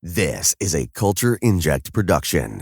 This is a Culture Inject production.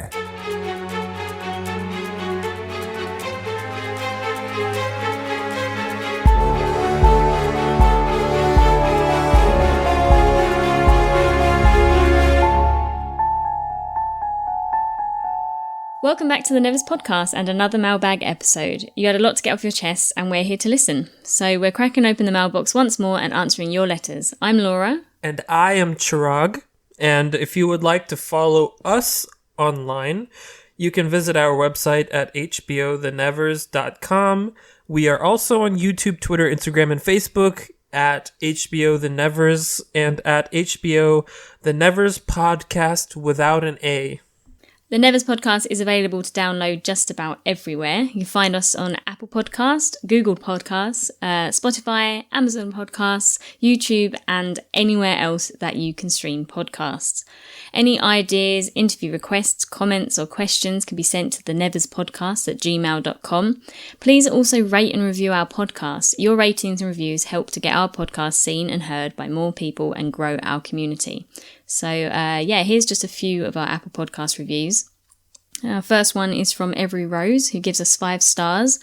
Welcome back to the Nevers Podcast and another Mailbag episode. You had a lot to get off your chest and we're here to listen. So we're cracking open the mailbox once more and answering your letters. I'm Laura. And I am Chirag. And if you would like to follow us online, you can visit our website at hbothenevers.com. We are also on YouTube, Twitter, Instagram, and Facebook at HBO The Nevers and at HBO The Nevers Podcast without an A. The Nevers Podcast is available to download just about everywhere. You can find us on Apple Podcasts, Google Podcasts, Spotify, Amazon Podcasts, YouTube, and anywhere else that you can stream podcasts. Any ideas, interview requests, comments, or questions can be sent to theneverspodcast@gmail.com. Please also rate and review our podcast. Your ratings and reviews help to get our podcast seen and heard by more people and grow our community. So, here's just a few of our Apple Podcast reviews. Our first one is from Every Rose, who gives us 5 stars.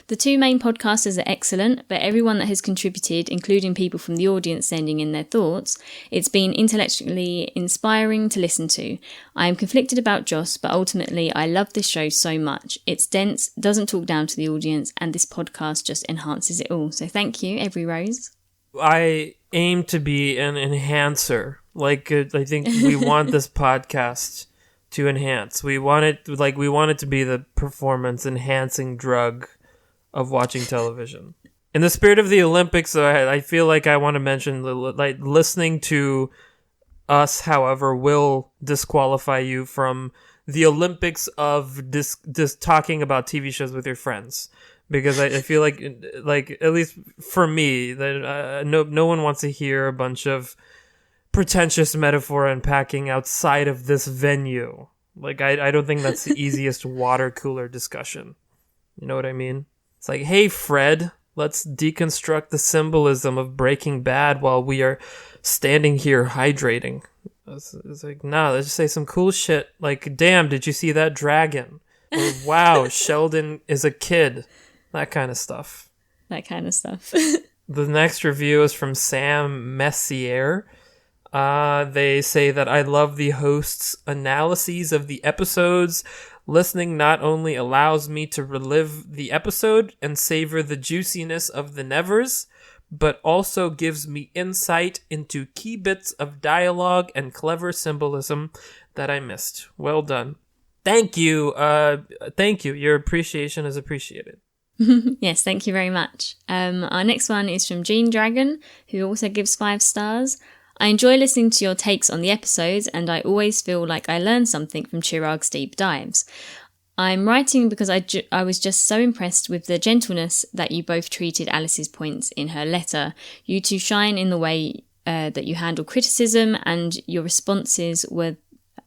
The 2 main podcasters are excellent, but everyone that has contributed, including people from the audience sending in their thoughts, it's been intellectually inspiring to listen to. I am conflicted about Joss, but ultimately I love this show so much. It's dense, doesn't talk down to the audience, and this podcast just enhances it all. So thank you, Every Rose. I aim to be an enhancer. I think we want this podcast to enhance. We want it to be the performance-enhancing drug of watching television. In the spirit of the Olympics, I feel like I want to mention, listening to us, however, will disqualify you from the Olympics of just talking about TV shows with your friends. Because I feel like at least for me, that no one wants to hear a bunch of pretentious metaphor unpacking outside of this venue. I don't think that's the easiest water cooler discussion. You know what I mean? It's like, hey, Fred, let's deconstruct the symbolism of Breaking Bad while we are standing here hydrating. It's like, nah, let's just say some cool shit. Like, damn, did you see that dragon? Or, wow, Sheldon is a kid. That kind of stuff. The next review is from Sam Messier. They say that I love the host's analyses of the episodes. Listening not only allows me to relive the episode and savor the juiciness of the Nevers, but also gives me insight into key bits of dialogue and clever symbolism that I missed. Well done. Thank you. Thank you. Your appreciation is appreciated. Yes, thank you very much. Our next one is from Jean Dragon, who also gives 5 stars. I enjoy listening to your takes on the episodes, and I always feel like I learn something from Chirag's deep dives. I'm writing because I was just so impressed with the gentleness that you both treated Alice's points in her letter. You two shine in the way that you handle criticism, and your responses were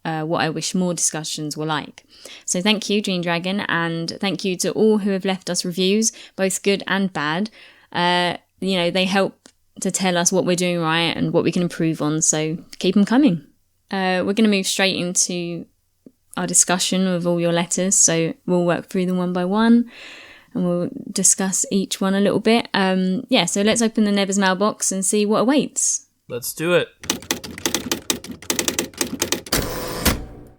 what I wish more discussions were like. So thank you, Dream Dragon, and thank you to all who have left us reviews, both good and bad. They help to tell us what we're doing right and what we can improve on, so keep them coming. We're going to move straight into our discussion of all your letters, so we'll work through them one by one and we'll discuss each one a little bit. So let's open the Nevers Mailbox and see what awaits. Let's do it.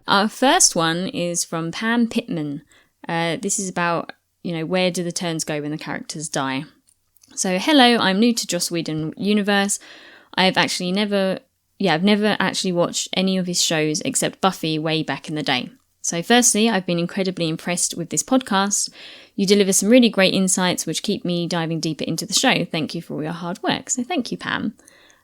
Our first one is from Pam Pittman. This is about, where do the turns go when the characters die? So, hello, I'm new to Joss Whedon universe. I've never actually watched any of his shows except Buffy way back in the day. So firstly, I've been incredibly impressed with this podcast. You deliver some really great insights which keep me diving deeper into the show. Thank you for all your hard work. So thank you, Pam.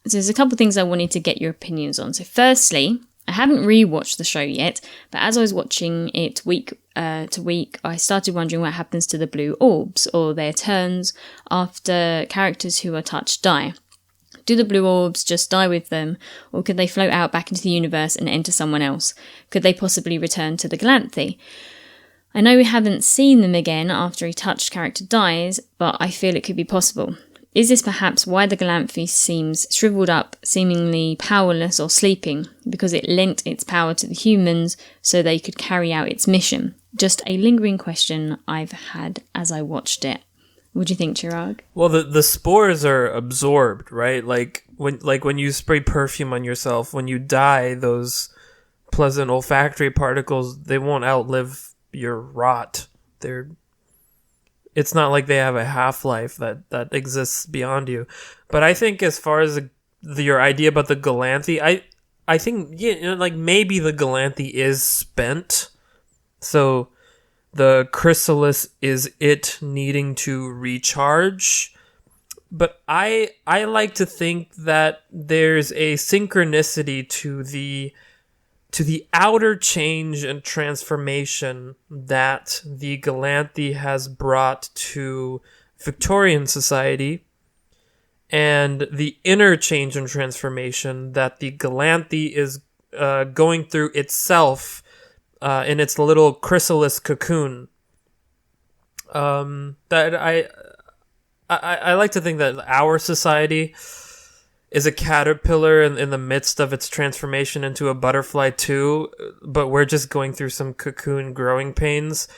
So there's a couple of things I wanted to get your opinions on. So firstly, I haven't rewatched the show yet, but as I was watching it week to week, I started wondering what happens to the blue orbs, or their turns, after characters who are touched die. Do the blue orbs just die with them, or could they float out back into the universe and enter someone else? Could they possibly return to the Galanthi? I know we haven't seen them again after a touched character dies, but I feel it could be possible. Is this perhaps why the Galanthi seems shriveled up, seemingly powerless or sleeping? Because it lent its power to the humans so they could carry out its mission. Just a lingering question I've had as I watched it. What do you think, Chirag? Well, the spores are absorbed, right? Like when you spray perfume on yourself, when you die, those pleasant olfactory particles, they won't outlive your rot. It's not like they have a half-life that exists beyond you. But I think as far as your idea about the Galanthi, I think like maybe the Galanthi is spent. So the chrysalis is it needing to recharge. But I like to think that there's a synchronicity to the outer change and transformation that the Galanthi has brought to Victorian society, and the inner change and transformation that the Galanthi is going through itself in its little chrysalis cocoon. That I like to think that our society is a caterpillar in the midst of its transformation into a butterfly too, but we're just going through some cocoon growing pains.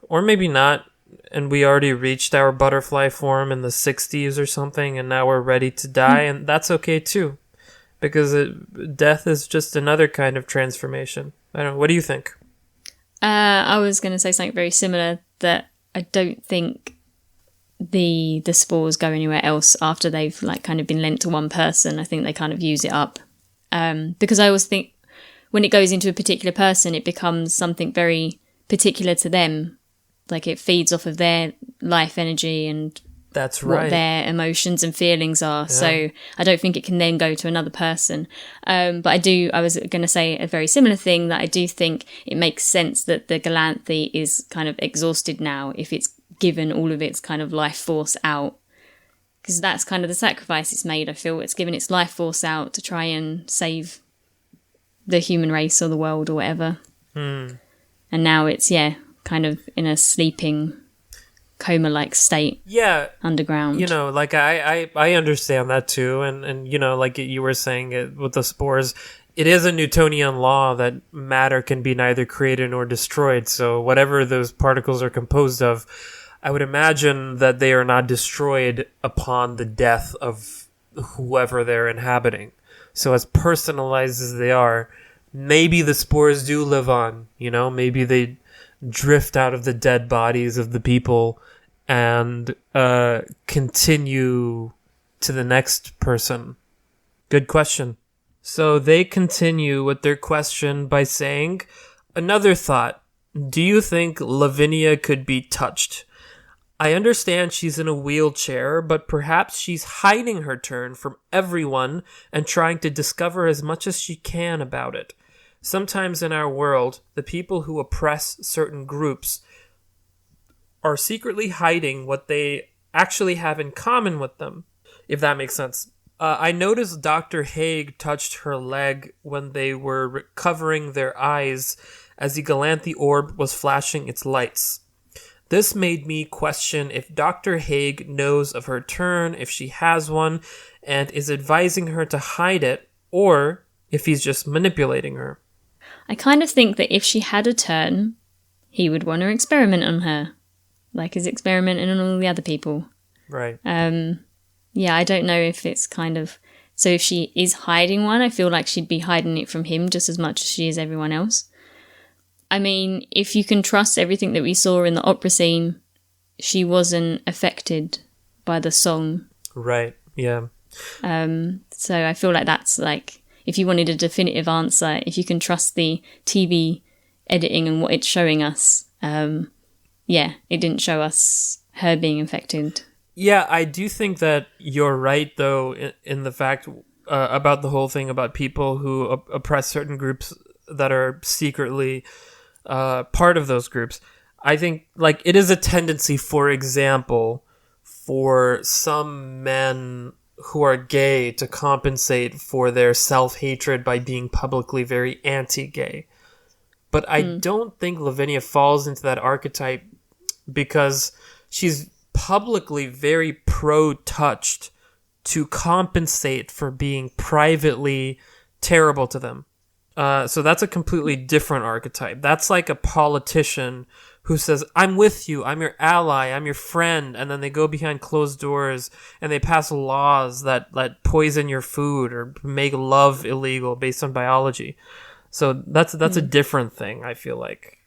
Or maybe not, and we already reached our butterfly form in the 60s or something, and now we're ready to die, and that's okay too. Because death is just another kind of transformation. I don't know, what do you think? I was going to say something very similar, that I don't think the spores go anywhere else after they've like kind of been lent to one person. I think they kind of use it up. Because I always think when it goes into a particular person, it becomes something very particular to them. Like it feeds off of their life energy and that's right, what their emotions and feelings are. Yeah. So I don't think it can then go to another person. But I was going to say a very similar thing, that I do think it makes sense that the Galanthi is kind of exhausted now if it's given all of its kind of life force out, because that's kind of the sacrifice it's made. I feel it's given its life force out to try and save the human race or the world or whatever. And now it's kind of in a sleeping coma-like state, underground. Like I understand that too, and like you were saying with the spores, it is a Newtonian law that matter can be neither created nor destroyed. So whatever those particles are composed of, I would imagine that they are not destroyed upon the death of whoever they're inhabiting. So as personalized as they are, maybe the spores do live on, maybe they drift out of the dead bodies of the people and continue to the next person. Good question. So they continue with their question by saying, another thought, do you think Lavinia could be touched? I understand she's in a wheelchair, but perhaps she's hiding her turn from everyone and trying to discover as much as she can about it. Sometimes in our world, the people who oppress certain groups are secretly hiding what they actually have in common with them, if that makes sense. I noticed Dr. Haig touched her leg when they were covering their eyes as the Galanthi orb was flashing its lights. This made me question if Dr. Haig knows of her turn, if she has one, and is advising her to hide it, or if he's just manipulating her. I kind of think that if she had a turn, he would want to experiment on her, like he's experimenting on all the other people. Right. I don't know if it's kind of... So if she is hiding one, I feel like she'd be hiding it from him just as much as she is everyone else. I mean, if you can trust everything that we saw in the opera scene, she wasn't affected by the song. Right, yeah. So I feel like that's like, if you wanted a definitive answer, if you can trust the TV editing and what it's showing us, it didn't show us her being infected. Yeah, I do think that you're right, though, in the fact about the whole thing about people who oppress certain groups that are secretly part of those groups. I think, like, it is a tendency, for example, for some men who are gay to compensate for their self-hatred by being publicly very anti-gay. But I don't think Lavinia falls into that archetype because she's publicly very pro-touched to compensate for being privately terrible to them. So that's a completely different archetype. That's like a politician who says, I'm with you, I'm your ally, I'm your friend, and then they go behind closed doors and they pass laws that poison your food or make love illegal based on biology. So that's a different thing, I feel like.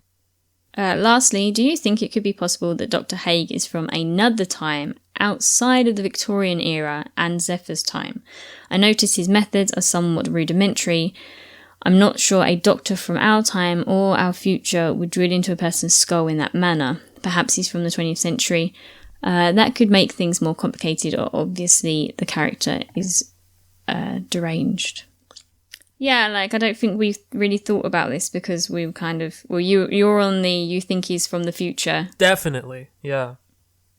Lastly, do you think it could be possible that Dr. Haig is from another time outside of the Victorian era and Zephyr's time? I notice his methods are somewhat rudimentary. I'm not sure a doctor from our time or our future would drill into a person's skull in that manner. Perhaps he's from the 20th century. That could make things more complicated, or obviously the character is deranged. Yeah, like, I don't think we've really thought about this because we've kind of... Well, you're on the you think he's from the future. Definitely, yeah.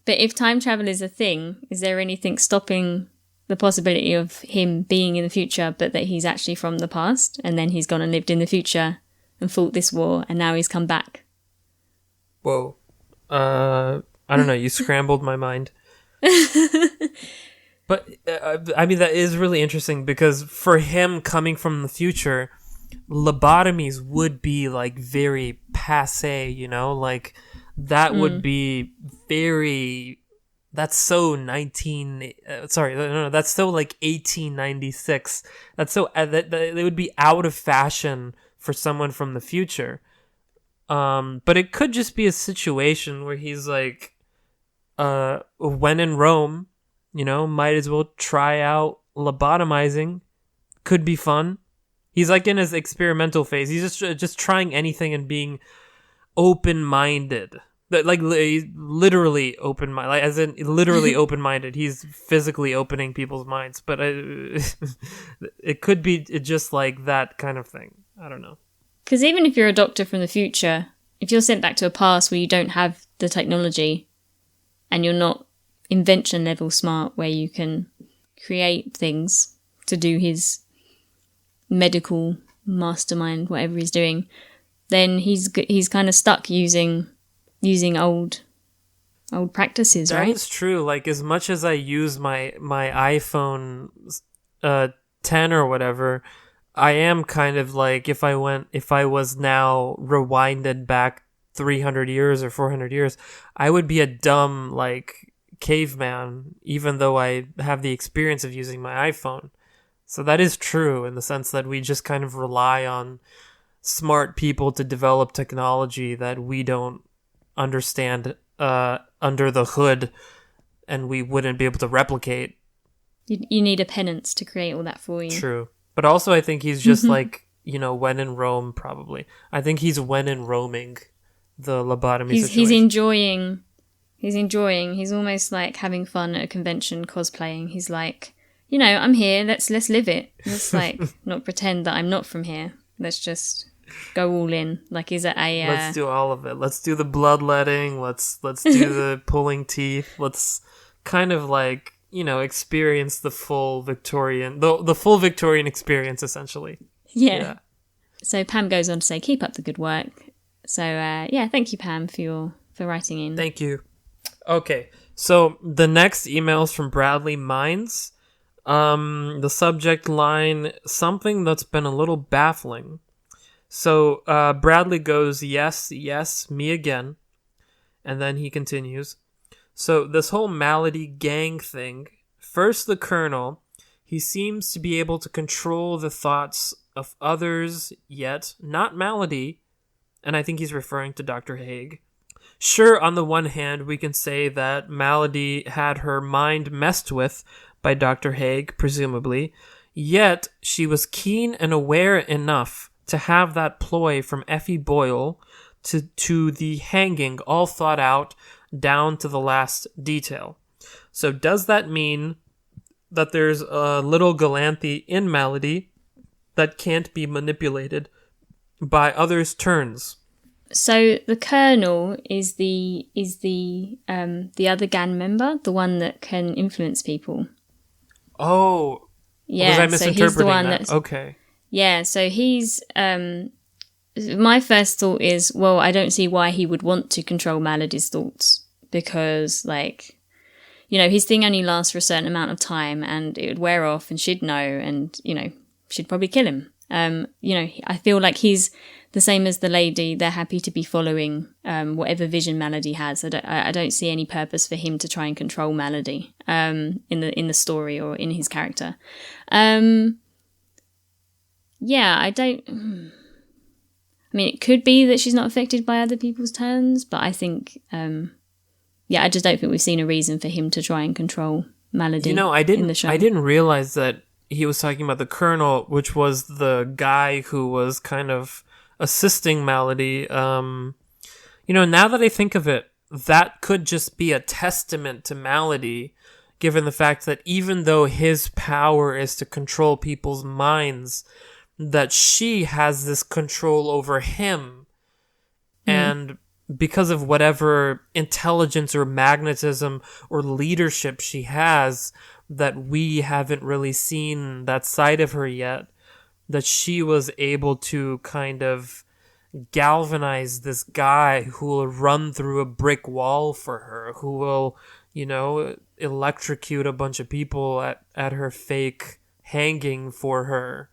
But if time travel is a thing, is there anything stopping the possibility of him being in the future, but that he's actually from the past, and then he's gone and lived in the future and fought this war, and now he's come back? Whoa. I don't know, you scrambled my mind. But, I mean, that is really interesting, because for him coming from the future, lobotomies would be, like, very passé, you know? Like, that would be very... That's so that's so like 1896. That's so that it would be out of fashion for someone from the future. But it could just be a situation where he's like, when in Rome, you know, might as well try out lobotomizing. Could be fun. He's like in his experimental phase. He's just trying anything and being open-minded. Like, literally open-minded, like, as in literally open-minded. He's physically opening people's minds, but it could be just like that kind of thing. I don't know. Because even if you're a doctor from the future, if you're sent back to a past where you don't have the technology and you're not invention level smart where you can create things to do his medical mastermind, whatever he's doing, then he's kind of stuck using old practices, right? That is true. Like, as much as I use my iPhone 10 or whatever, I am kind of like, if I was now rewinded back 300 years or 400 years, I would be a dumb, like, caveman, even though I have the experience of using my iPhone. So that is true in the sense that we just kind of rely on smart people to develop technology that we don't understand under the hood, and we wouldn't be able to replicate. You need a penance to create all that for you. True. But also I think he's just like, you know, when in Rome, probably. I think he's when in roaming the lobotomy situation. He's enjoying. He's almost like having fun at a convention cosplaying. He's like, you know, I'm here, let's live it. Let's like not pretend that I'm not from here. Let's just go all in. Like, is it a let's do all of it. Let's do the bloodletting, let's do the pulling teeth. Let's kind of like, you know, experience the full Victorian the full Victorian experience, essentially. Yeah. So Pam goes on to say, keep up the good work. So yeah, thank you, Pam, for writing in. Thank you. Okay, so the next email is from Bradley Mines. The subject line, something that's been a little baffling. So Bradley goes, yes, me again. And then he continues. So this whole Malady gang thing, first the Colonel, he seems to be able to control the thoughts of others, yet not Malady. And I think he's referring to Dr. Haig. Sure, on the one hand, we can say that Malady had her mind messed with by Dr. Haig, presumably, yet she was keen and aware enough to have that ploy from Effie Boyle to the hanging all thought out down to the last detail. So does that mean that there's a little Galanthi in Malady that can't be manipulated by others' turns? So the Colonel is the other gang member, the one that can influence people. Oh, yeah. Was I misinterpreting so he's the one that? Okay. Yeah, so he's. My first thought is, well, I don't see why he would want to control Malady's thoughts, because, like, you know, his thing only lasts for a certain amount of time and it would wear off and she'd know and, you know, she'd probably kill him. You know, I feel like he's the same as the lady. They're happy to be following whatever vision Melody has. I don't see any purpose for him to try and control Melody in the story or in his character. Yeah, I don't... I mean, it could be that she's not affected by other people's turns, but I think... yeah, I just don't think we've seen a reason for him to try and control Melody in the show. I didn't realize that he was talking about the Colonel, which was the guy who was kind of assisting Melody. You know, now that I think of it, that could just be a testament to Melody, given the fact that even though his power is to control people's minds, that she has this control over him. And because of whatever intelligence or magnetism or leadership she has, that we haven't really seen that side of her yet, that she was able to kind of galvanize this guy who will run through a brick wall for her, who will, you know, electrocute a bunch of people at her fake hanging for her.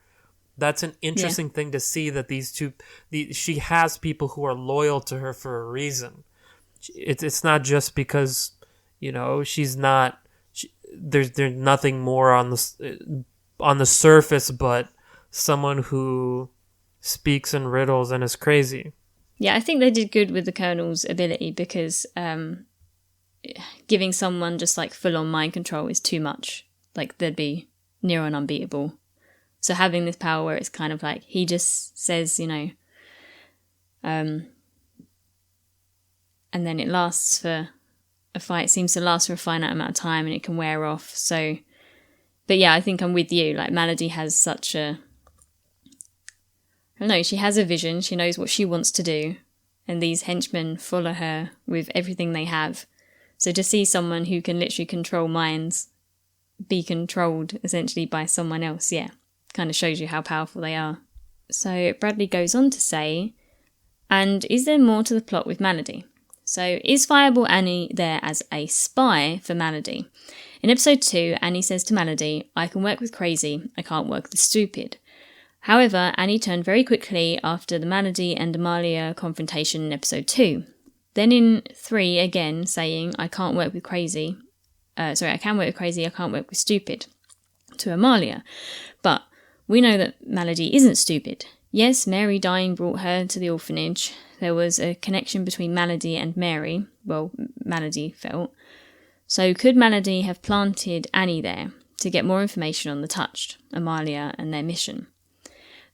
That's an interesting thing to see, that she has people who are loyal to her for a reason. It's not just because, you know, she's not... There's nothing more on the surface but someone who speaks in riddles and is crazy. Yeah, I think they did good with the Colonel's ability, because giving someone just like full-on mind control is too much. Like, they'd be near on unbeatable. So having this power where it's kind of like he just says, you know, and then it lasts for a fight, seems to last for a finite amount of time and it can wear off. So, but yeah, I think I'm with you. Like, Melody has such a... I don't know, she has a vision, she knows what she wants to do, and these henchmen follow her with everything they have. So to see someone who can literally control minds be controlled essentially by someone else, yeah, kind of shows you how powerful they are. So Bradley goes on to say, and is there more to the plot with Melody? So is Fireball Annie there as a spy for Melody? In episode 2, Annie says to Melody, I can work with crazy, I can't work with stupid. However, Annie turned very quickly after the Melody and Amalia confrontation in episode 2. Then in 3, again, saying, I can work with crazy, I can't work with stupid, to Amalia. But we know that Melody isn't stupid. Yes, Mary dying brought her to the orphanage. There was a connection between Melody and Mary. Well, Melody felt. So could Melody have planted Annie there to get more information on the Touched, Amalia, and their mission?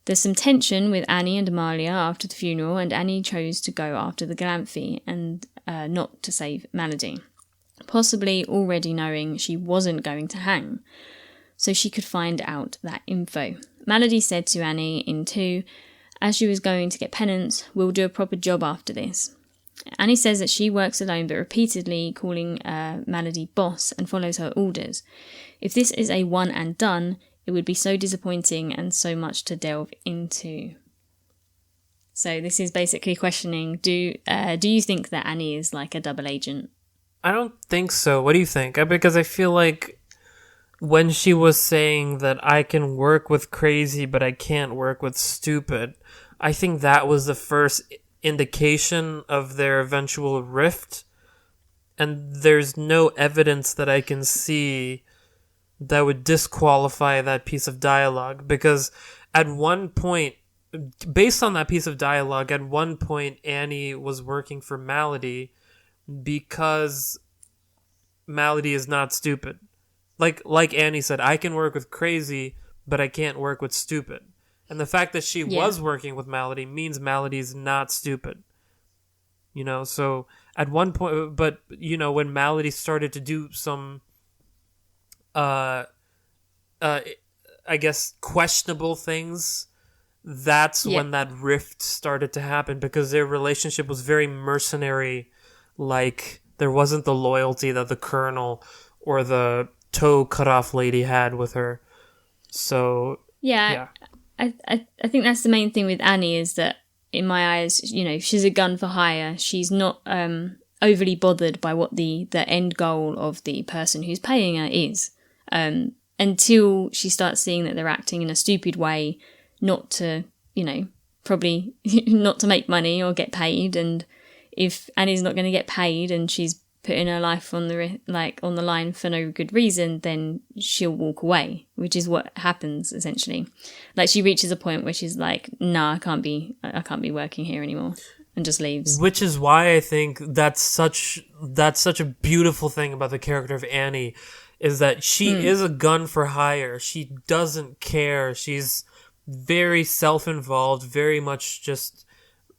There's some tension with Annie and Amalia after the funeral, and Annie chose to go after the Galanthi and not to save Melody, possibly already knowing she wasn't going to hang, so she could find out that info. Melody said to Annie in 2, as she was going to get penance, we'll do a proper job after this. Annie says that she works alone but repeatedly calling Melody boss and follows her orders. If this is a one and done, it would be so disappointing and so much to delve into. So this is basically questioning, do you think that Annie is like a double agent? I don't think so. What do you think? Because I feel like when she was saying that I can work with crazy but I can't work with stupid, I think that was the first indication of their eventual rift. And there's no evidence that I can see that would disqualify that piece of dialogue, because at one point, based on that piece of dialogue, at one point Annie was working for Melody because Melody is not stupid. Like Annie said, I can work with crazy, but I can't work with stupid. And the fact that she was working with Melody means Melody is not stupid. You know, so at one point, but, you know, when Melody started to do some I guess questionable things, that's when that rift started to happen, because their relationship was very mercenary. Like, there wasn't the loyalty that the Colonel or the toe cut off lady had with her. So I think that's the main thing with Annie, is that in my eyes, you know, she's a gun for hire. She's not overly bothered by what the end goal of the person who's paying her is, until she starts seeing that they're acting in a stupid way, not to, probably not to make money or get paid. And if Annie's not going to get paid and she's putting her life on the line for no good reason, then she'll walk away, which is what happens essentially. Like, she reaches a point where she's like, "Nah, I can't be working here anymore," and just leaves. Which is why I think that's such a beautiful thing about the character of Annie, is that she is a gun for hire. She doesn't care. She's very self-involved, very much just,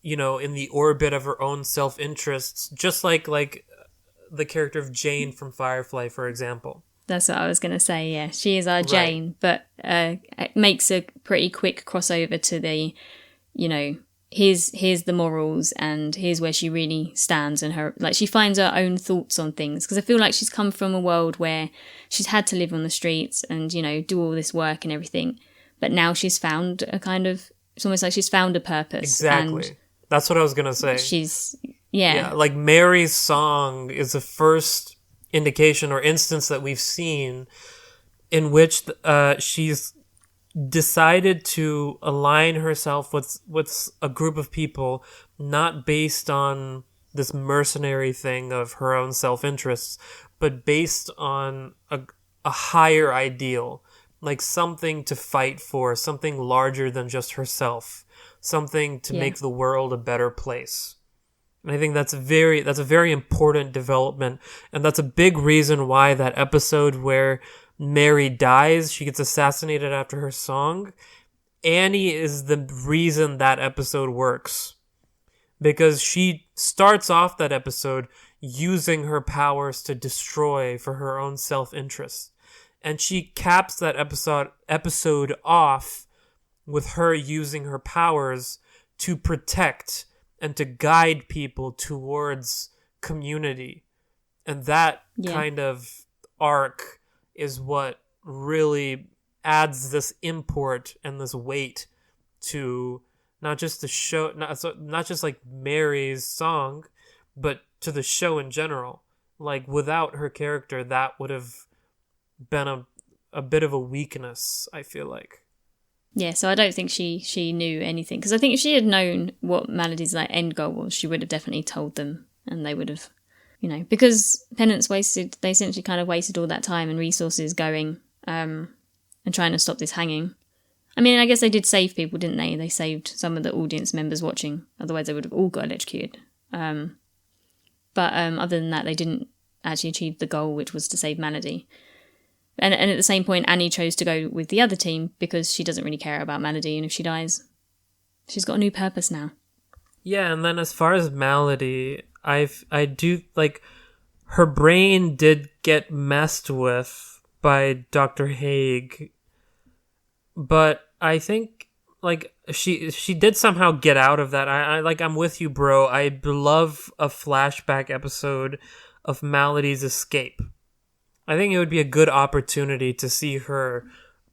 in the orbit of her own self-interests, just like the character of Jane from Firefly, for example. That's what I was going to say, yeah. She is our Jane, but it makes a pretty quick crossover to the, here's the morals and here's where she really stands, and her, she finds her own thoughts on things. Because I feel like she's come from a world where she's had to live on the streets and, do all this work and everything. But now she's found it's almost like she's found a purpose. Exactly. And that's what I was going to say. Yeah, like Mary's song is the first indication or instance that we've seen in which she's decided to align herself with a group of people, not based on this mercenary thing of her own self-interests, but based on a higher ideal, like something to fight for, something larger than just herself, something to make the world a better place. And I think that's a very important development, and that's a big reason why that episode where Mary dies, she gets assassinated after her song, Annie is the reason that episode works. Because she starts off that episode using her powers to destroy for her own self-interest. And she caps that episode off with her using her powers to protect and to guide people towards community. And that kind of arc is what really adds this import and this weight to not just the show, not just like Mary's song, but to the show in general. Like, without her character, that would have been a bit of a weakness, I feel like. Yeah, so I don't think she knew anything. Because I think if she had known what Melody's end goal was, she would have definitely told them. And they would have, because Pennant's they essentially kind of wasted all that time and resources going and trying to stop this hanging. I mean, I guess they did save people, didn't they? They saved some of the audience members watching. Otherwise, they would have all got electrocuted. But other than that, they didn't actually achieve the goal, which was to save Melody. And at the same point, Annie chose to go with the other team because she doesn't really care about Melody, and if she dies, she's got a new purpose now. Yeah, and then as far as Melody, I do, her brain did get messed with by Dr. Haig, but I think, she did somehow get out of that. I'm with you, bro. I love a flashback episode of Melody's escape. I think it would be a good opportunity to see her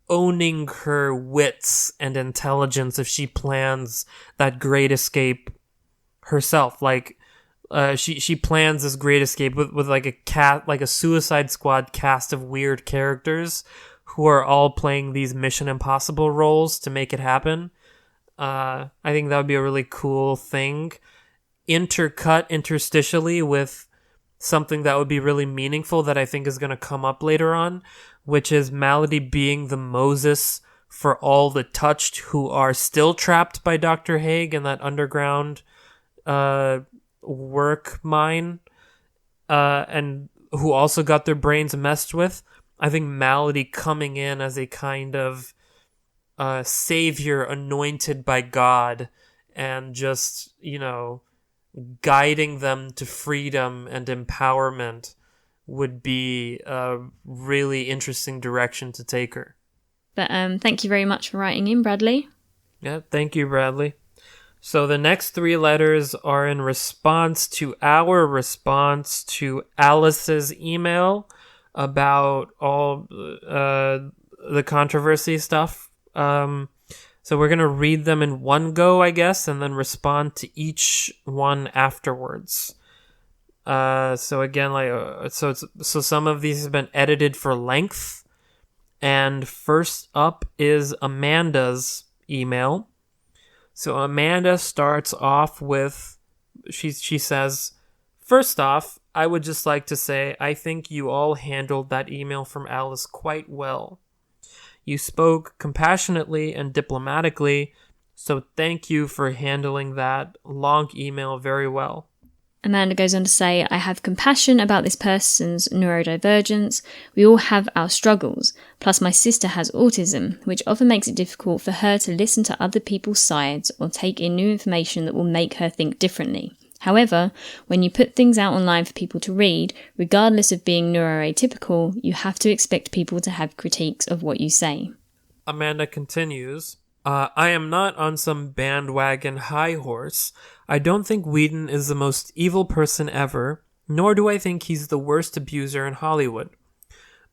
owning her wits and intelligence if she plans that great escape herself. She plans this great escape with a Suicide Squad cast of weird characters who are all playing these Mission Impossible roles to make it happen. I think that would be a really cool thing. Interstitially with something that would be really meaningful that I think is going to come up later on, which is Melody being the Moses for all the touched who are still trapped by Dr. Haig in that underground work mine, and who also got their brains messed with. I think Melody coming in as a kind of savior anointed by God and just, guiding them to freedom and empowerment would be a really interesting direction to take her. But thank you very much for writing in, Bradley. Yeah, thank you, Bradley. So the next 3 letters are in response to our response to Alice's email about all the controversy stuff. So we're going to read them in one go, I guess, and then respond to each one afterwards. So again, so some of these have been edited for length. And first up is Amanda's email. So Amanda starts off with, she says, "First off, I would just like to say I think you all handled that email from Alice quite well. You spoke compassionately and diplomatically, so thank you for handling that long email very well." Amanda goes on to say, "I have compassion about this person's neurodivergence. We all have our struggles. Plus my sister has autism, which often makes it difficult for her to listen to other people's sides or take in new information that will make her think differently. However, when you put things out online for people to read, regardless of being neuroatypical, you have to expect people to have critiques of what you say." Amanda continues, "I am not on some bandwagon high horse. I don't think Whedon is the most evil person ever, nor do I think he's the worst abuser in Hollywood.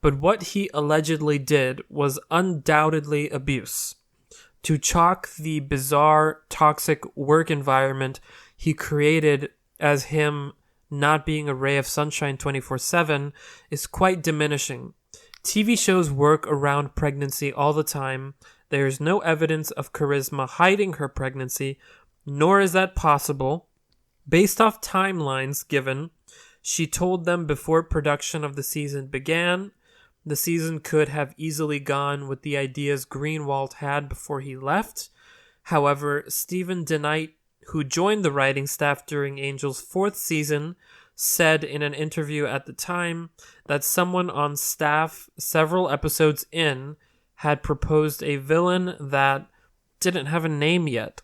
But what he allegedly did was undoubtedly abuse. To chalk the bizarre, toxic work environment he created as him not being a ray of sunshine 24/7 is quite diminishing. TV shows work around pregnancy all the time. There is no evidence of Charisma hiding her pregnancy, nor is that possible. Based off timelines given, she told them before production of the season began. The season could have easily gone with the ideas Greenwald had before he left. However, Stephen DeKnight, who joined the writing staff during Angel's 4th season, said in an interview at the time that someone on staff several episodes in had proposed a villain that didn't have a name yet.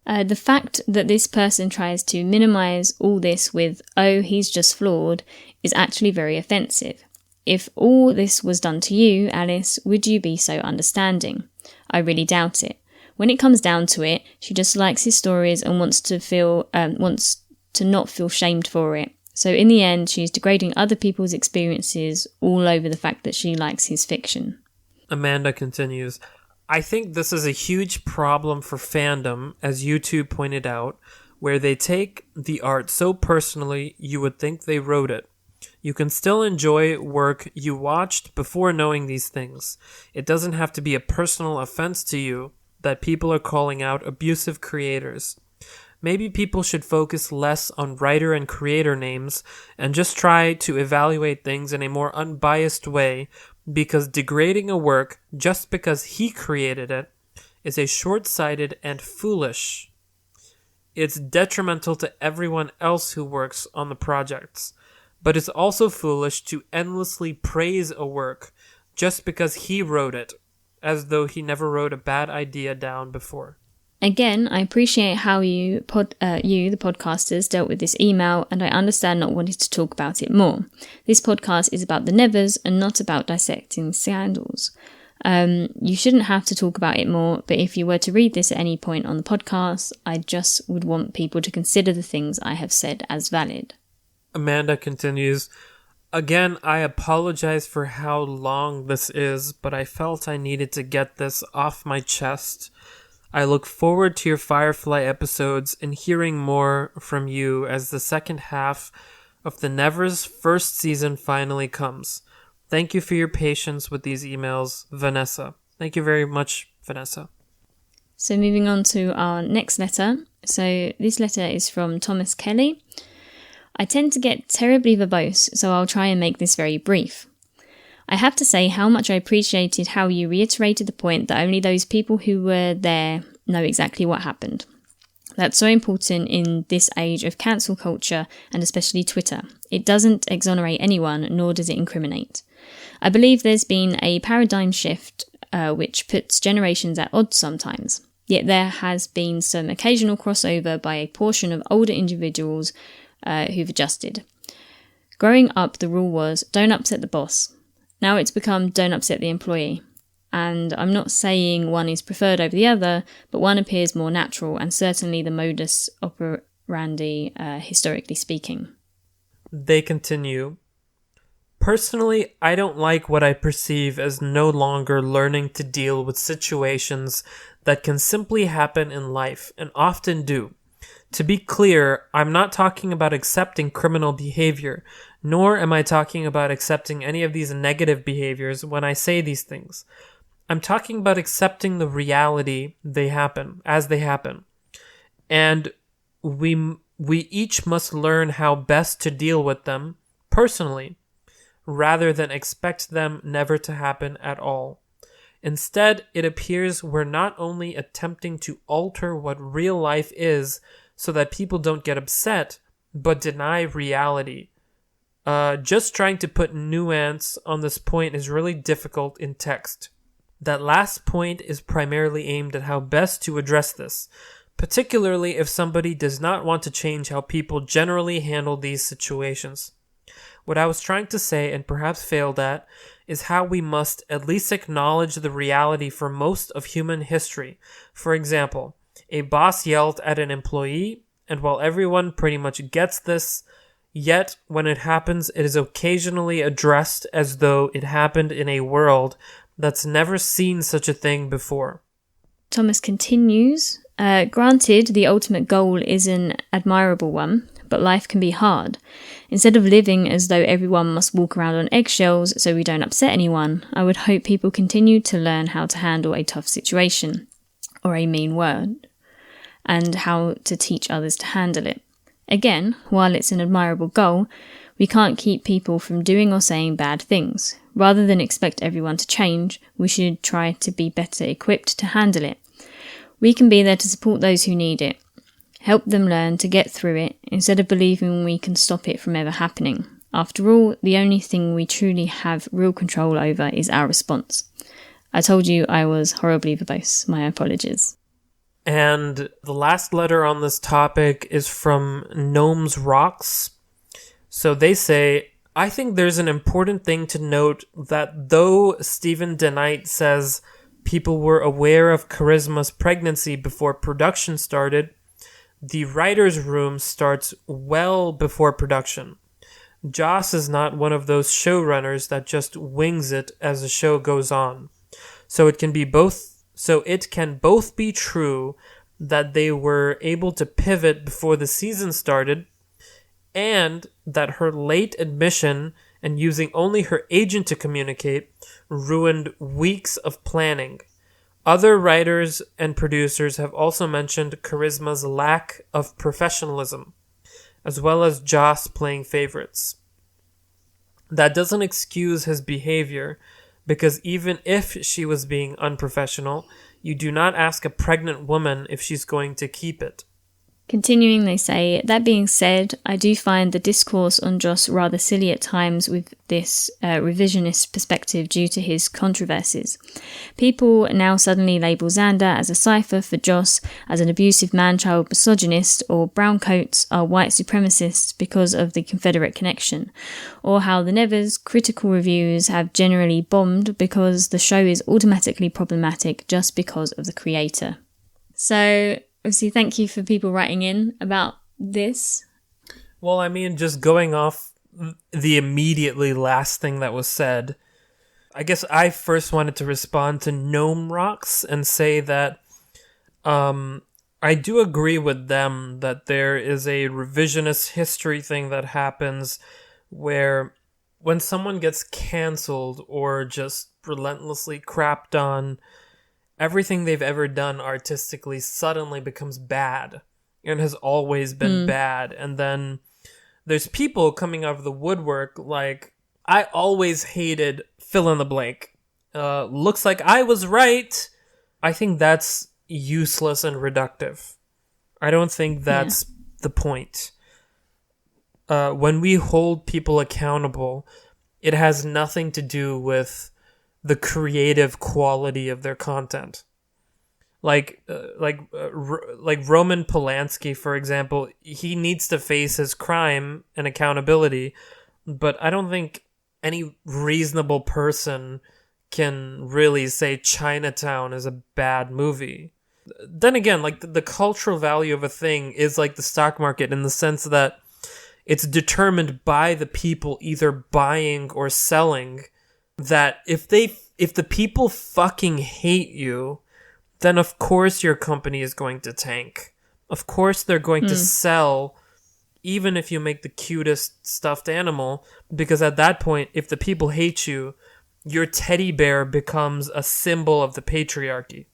The fact that this person tries to minimise all this with, "oh, he's just flawed," is actually very offensive. If all this was done to you, Alice, would you be so understanding? I really doubt it. When it comes down to it, she just likes his stories and wants to not feel shamed for it. So in the end, she's degrading other people's experiences all over the fact that she likes his fiction." Amanda continues, "I think this is a huge problem for fandom, as you two pointed out, where they take the art so personally you would think they wrote it. You can still enjoy work you watched before knowing these things. It doesn't have to be a personal offense to you that people are calling out abusive creators. Maybe people should focus less on writer and creator names and just try to evaluate things in a more unbiased way, because degrading a work just because he created it is a short-sighted and foolish. It's detrimental to everyone else who works on the projects, but it's also foolish to endlessly praise a work just because he wrote it, as though he never wrote a bad idea down before." Again, I appreciate how you, the podcasters, dealt with this email, and I understand not wanting to talk about it more. This podcast is about the Nevers and not about dissecting scandals. You shouldn't have to talk about it more, but if you were to read this at any point on the podcast, I just would want people to consider the things I have said as valid. Amanda continues, "Again, I apologize for how long this is, but I felt I needed to get this off my chest. I look forward to your Firefly episodes and hearing more from you as the second half of the Nevers' first season finally comes. Thank you for your patience with these emails, Vanessa." Thank you very much, Vanessa. So moving on to our next letter. So this letter is from Thomas Kelly. "I tend to get terribly verbose, so I'll try and make this very brief. I have to say how much I appreciated how you reiterated the point that only those people who were there know exactly what happened. That's so important in this age of cancel culture and especially Twitter. It doesn't exonerate anyone, nor does it incriminate. I believe there's been a paradigm shift which puts generations at odds sometimes. Yet there has been some occasional crossover by a portion of older individuals who've adjusted. Growing up, the rule was, don't upset the boss. Now it's become, don't upset the employee. And I'm not saying one is preferred over the other, but one appears more natural and certainly the modus operandi, historically speaking." They continue, "Personally, I don't like what I perceive as no longer learning to deal with situations that can simply happen in life and often do. To be clear, I'm not talking about accepting criminal behavior, nor am I talking about accepting any of these negative behaviors when I say these things. I'm talking about accepting the reality they happen, as they happen. And we each must learn how best to deal with them personally, rather than expect them never to happen at all. Instead, it appears we're not only attempting to alter what real life is so that people don't get upset, but deny reality. Just trying to put nuance on this point is really difficult in text. That last point is primarily aimed at how best to address this, particularly if somebody does not want to change how people generally handle these situations. What I was trying to say, and perhaps failed at, is how we must at least acknowledge the reality for most of human history. For example, a boss yelled at an employee, and while everyone pretty much gets this, yet when it happens, it is occasionally addressed as though it happened in a world that's never seen such a thing before. Thomas continues, granted, the ultimate goal is an admirable one, but life can be hard. Instead of living as though everyone must walk around on eggshells so we don't upset anyone, I would hope people continue to learn how to handle a tough situation, or a mean word, and how to teach others to handle it. Again, while it's an admirable goal, we can't keep people from doing or saying bad things. Rather than expect everyone to change, we should try to be better equipped to handle it. We can be there to support those who need it, help them learn to get through it, instead of believing we can stop it from ever happening. After all, the only thing we truly have real control over is our response. I told you I was horribly verbose. My apologies. And the last letter on this topic is from Gnomes Rocks. So they say, I think there's an important thing to note that though Stephen DeKnight says people were aware of Charisma's pregnancy before production started, the writer's room starts well before production. Joss is not one of those showrunners that just wings it as the show goes on. So it can both be true that they were able to pivot before the season started, and that her late admission and using only her agent to communicate ruined weeks of planning. Other writers and producers have also mentioned Charisma's lack of professionalism, as well as Joss playing favorites. That doesn't excuse his behavior, because even if she was being unprofessional, you do not ask a pregnant woman if she's going to keep it. Continuing, they say, that being said, I do find the discourse on Joss rather silly at times with this revisionist perspective due to his controversies. People now suddenly label Xander as a cipher for Joss as an abusive man-child misogynist, or browncoats are white supremacists because of the Confederate connection, or how the Nevers critical reviews have generally bombed because the show is automatically problematic just because of the creator. So, obviously, thank you for people writing in about this. Well, I mean, just going off the immediately last thing that was said, I guess I first wanted to respond to Gnome Rocks and say that I do agree with them that there is a revisionist history thing that happens where when someone gets canceled or just relentlessly crapped on, everything they've ever done artistically suddenly becomes bad and has always been bad. And then there's people coming out of the woodwork like, I always hated fill in the blank. Looks like I was right. I think that's useless and reductive. I don't think that's the point. When we hold people accountable, it has nothing to do with the creative quality of their content. Like Roman Polanski, for example, he needs to face his crime and accountability, but I don't think any reasonable person can really say Chinatown is a bad movie. Then again, like the cultural value of a thing is like the stock market in the sense that it's determined by the people either buying or selling. That if the people fucking hate you, then of course your company is going to tank. Of course they're going to sell, even if you make the cutest stuffed animal, because at that point, if the people hate you, your teddy bear becomes a symbol of the patriarchy.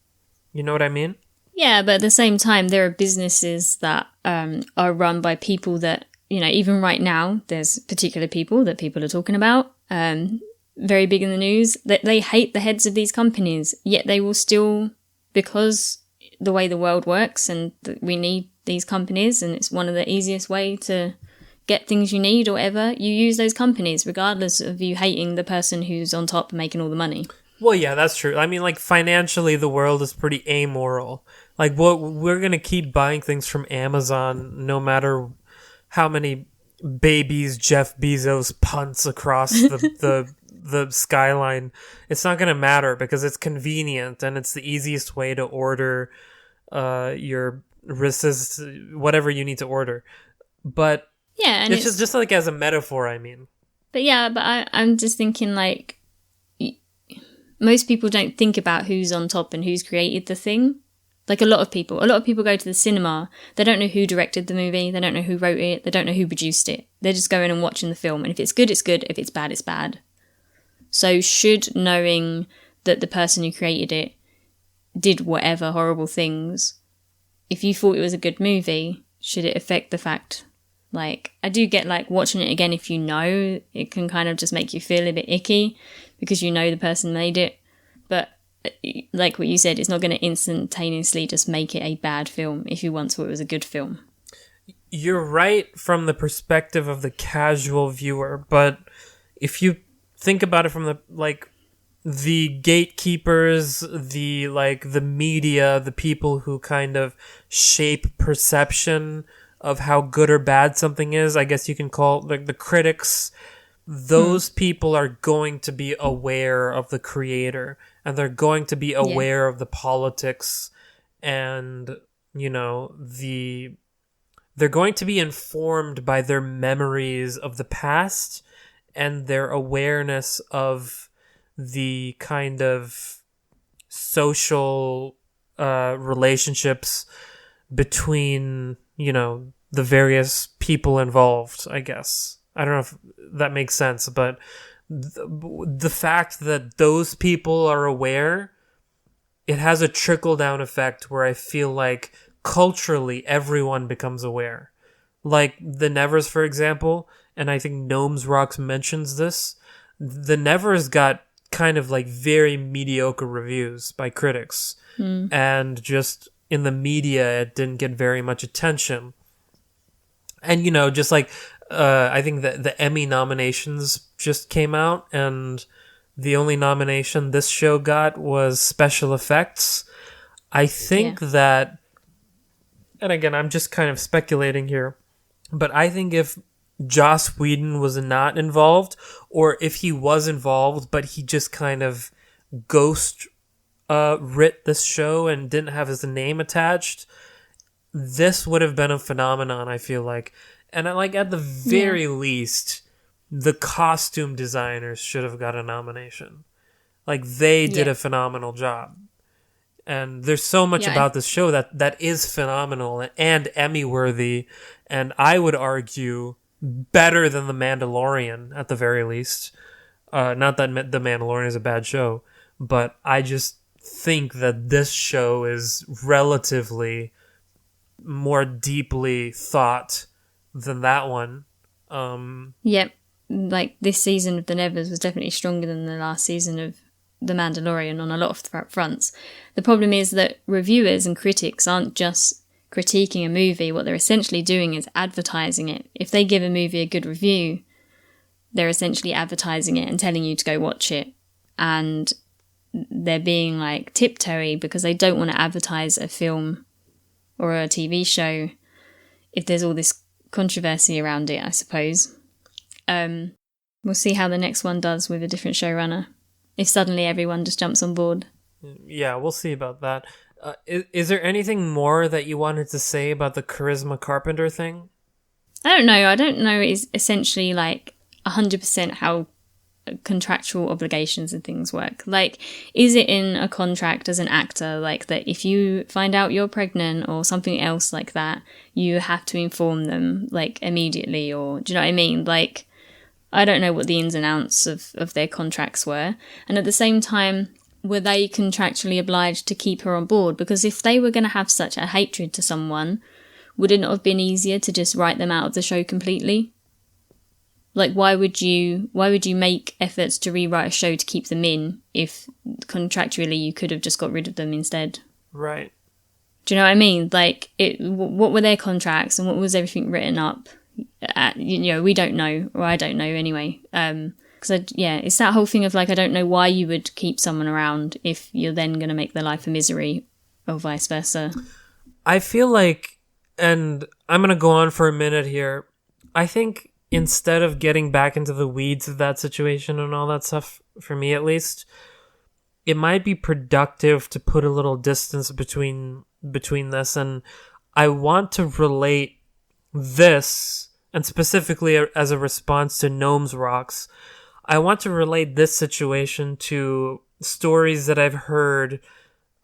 You know what I mean? Yeah, but at the same time, there are businesses that are run by people that, you know, even right now, there's particular people that people are talking about, very big in the news, that they hate the heads of these companies, yet they will still, because the way the world works and we need these companies and it's one of the easiest way to get things you need or whatever, you use those companies regardless of you hating the person who's on top making all the money. Well, yeah, that's true. I mean, like, financially, the world is pretty amoral. Like, we're going to keep buying things from Amazon no matter how many babies Jeff Bezos punts across the skyline. It's not going to matter because it's convenient and it's the easiest way to order your whatever you need to order. But yeah, and it's just like as a metaphor, I mean. But yeah, but I'm just thinking, like, most people don't think about who's on top and who's created the thing. Like a lot of people go to the cinema, they don't know who directed the movie, they don't know who wrote it, they don't know who produced it. They're just going and watching the film, and if it's good, it's good, if it's bad, it's bad. So should knowing that the person who created it did whatever horrible things, if you thought it was a good movie, should it affect the fact? Like, I do get, like, watching it again, if you know, it can kind of just make you feel a bit icky because you know the person made it. But like what you said, it's not going to instantaneously just make it a bad film if you once thought it was a good film. You're right from the perspective of the casual viewer, but if you think about it from the gatekeepers, the media, the people who kind of shape perception of how good or bad something is, I guess you can call like the critics, those people are going to be aware of the creator and they're going to be aware of the politics and, you know, they're going to be informed by their memories of the past and their awareness of the kind of social relationships between, you know, the various people involved, I guess. I don't know if that makes sense, but the fact that those people are aware, it has a trickle-down effect where I feel like culturally everyone becomes aware. Like the Nevers, for example, and I think Gnomes Rocks mentions this, the Nevers got kind of like very mediocre reviews by critics. And just in the media, it didn't get very much attention. And, you know, just like, I think that the Emmy nominations just came out, and the only nomination this show got was special effects. I think that, and again, I'm just kind of speculating here, but I think if Joss Whedon was not involved, or if he was involved, but he just kind of writ this show and didn't have his name attached, this would have been a phenomenon, I feel like. And at the very least, the costume designers should have got a nomination. Like, they did a phenomenal job. And there's so much about this show that is phenomenal and Emmy-worthy, and I would argue better than The Mandalorian, at the very least. Not that The Mandalorian is a bad show, but I just think that this show is relatively more deeply thought than that one. Yep. Like, this season of The Nevers was definitely stronger than the last season of The Mandalorian on a lot of fronts. The problem is that reviewers and critics aren't just critiquing a movie. What they're essentially doing is advertising it. If they give a movie a good review, they're essentially advertising it and telling you to go watch it. And they're being, like, tiptoey because they don't want to advertise a film or a TV show if there's all this controversy around it, I suppose. We'll see how the next one does with a different showrunner. If suddenly everyone just jumps on board. Yeah, we'll see about that. Is there anything more that you wanted to say about the Charisma Carpenter thing? I don't know. I don't know is essentially like 100% how contractual obligations and things work? Like, is it in a contract as an actor, like that if you find out you're pregnant or something else like that, you have to inform them like immediately? Or do you know what I mean? Like, I don't know what the ins and outs of their contracts were. And at the same time, were they contractually obliged to keep her on board? Because if they were going to have such a hatred to someone, would it not have been easier to just write them out of the show completely? Like, why would you make efforts to rewrite a show to keep them in if contractually you could have just got rid of them instead? Right. Do you know what I mean? Like, what were their contracts and what was everything written up? We don't know, or I don't know anyway. Because it's that whole thing of like, I don't know why you would keep someone around if you're then going to make their life a misery, or vice versa. I feel like, and I'm going to go on for a minute here, I think instead of getting back into the weeds of that situation and all that stuff, for me at least, it might be productive to put a little distance between this, and I want to relate this, and specifically as a response to Gnomes Rocks, I want to relate this situation to stories that I've heard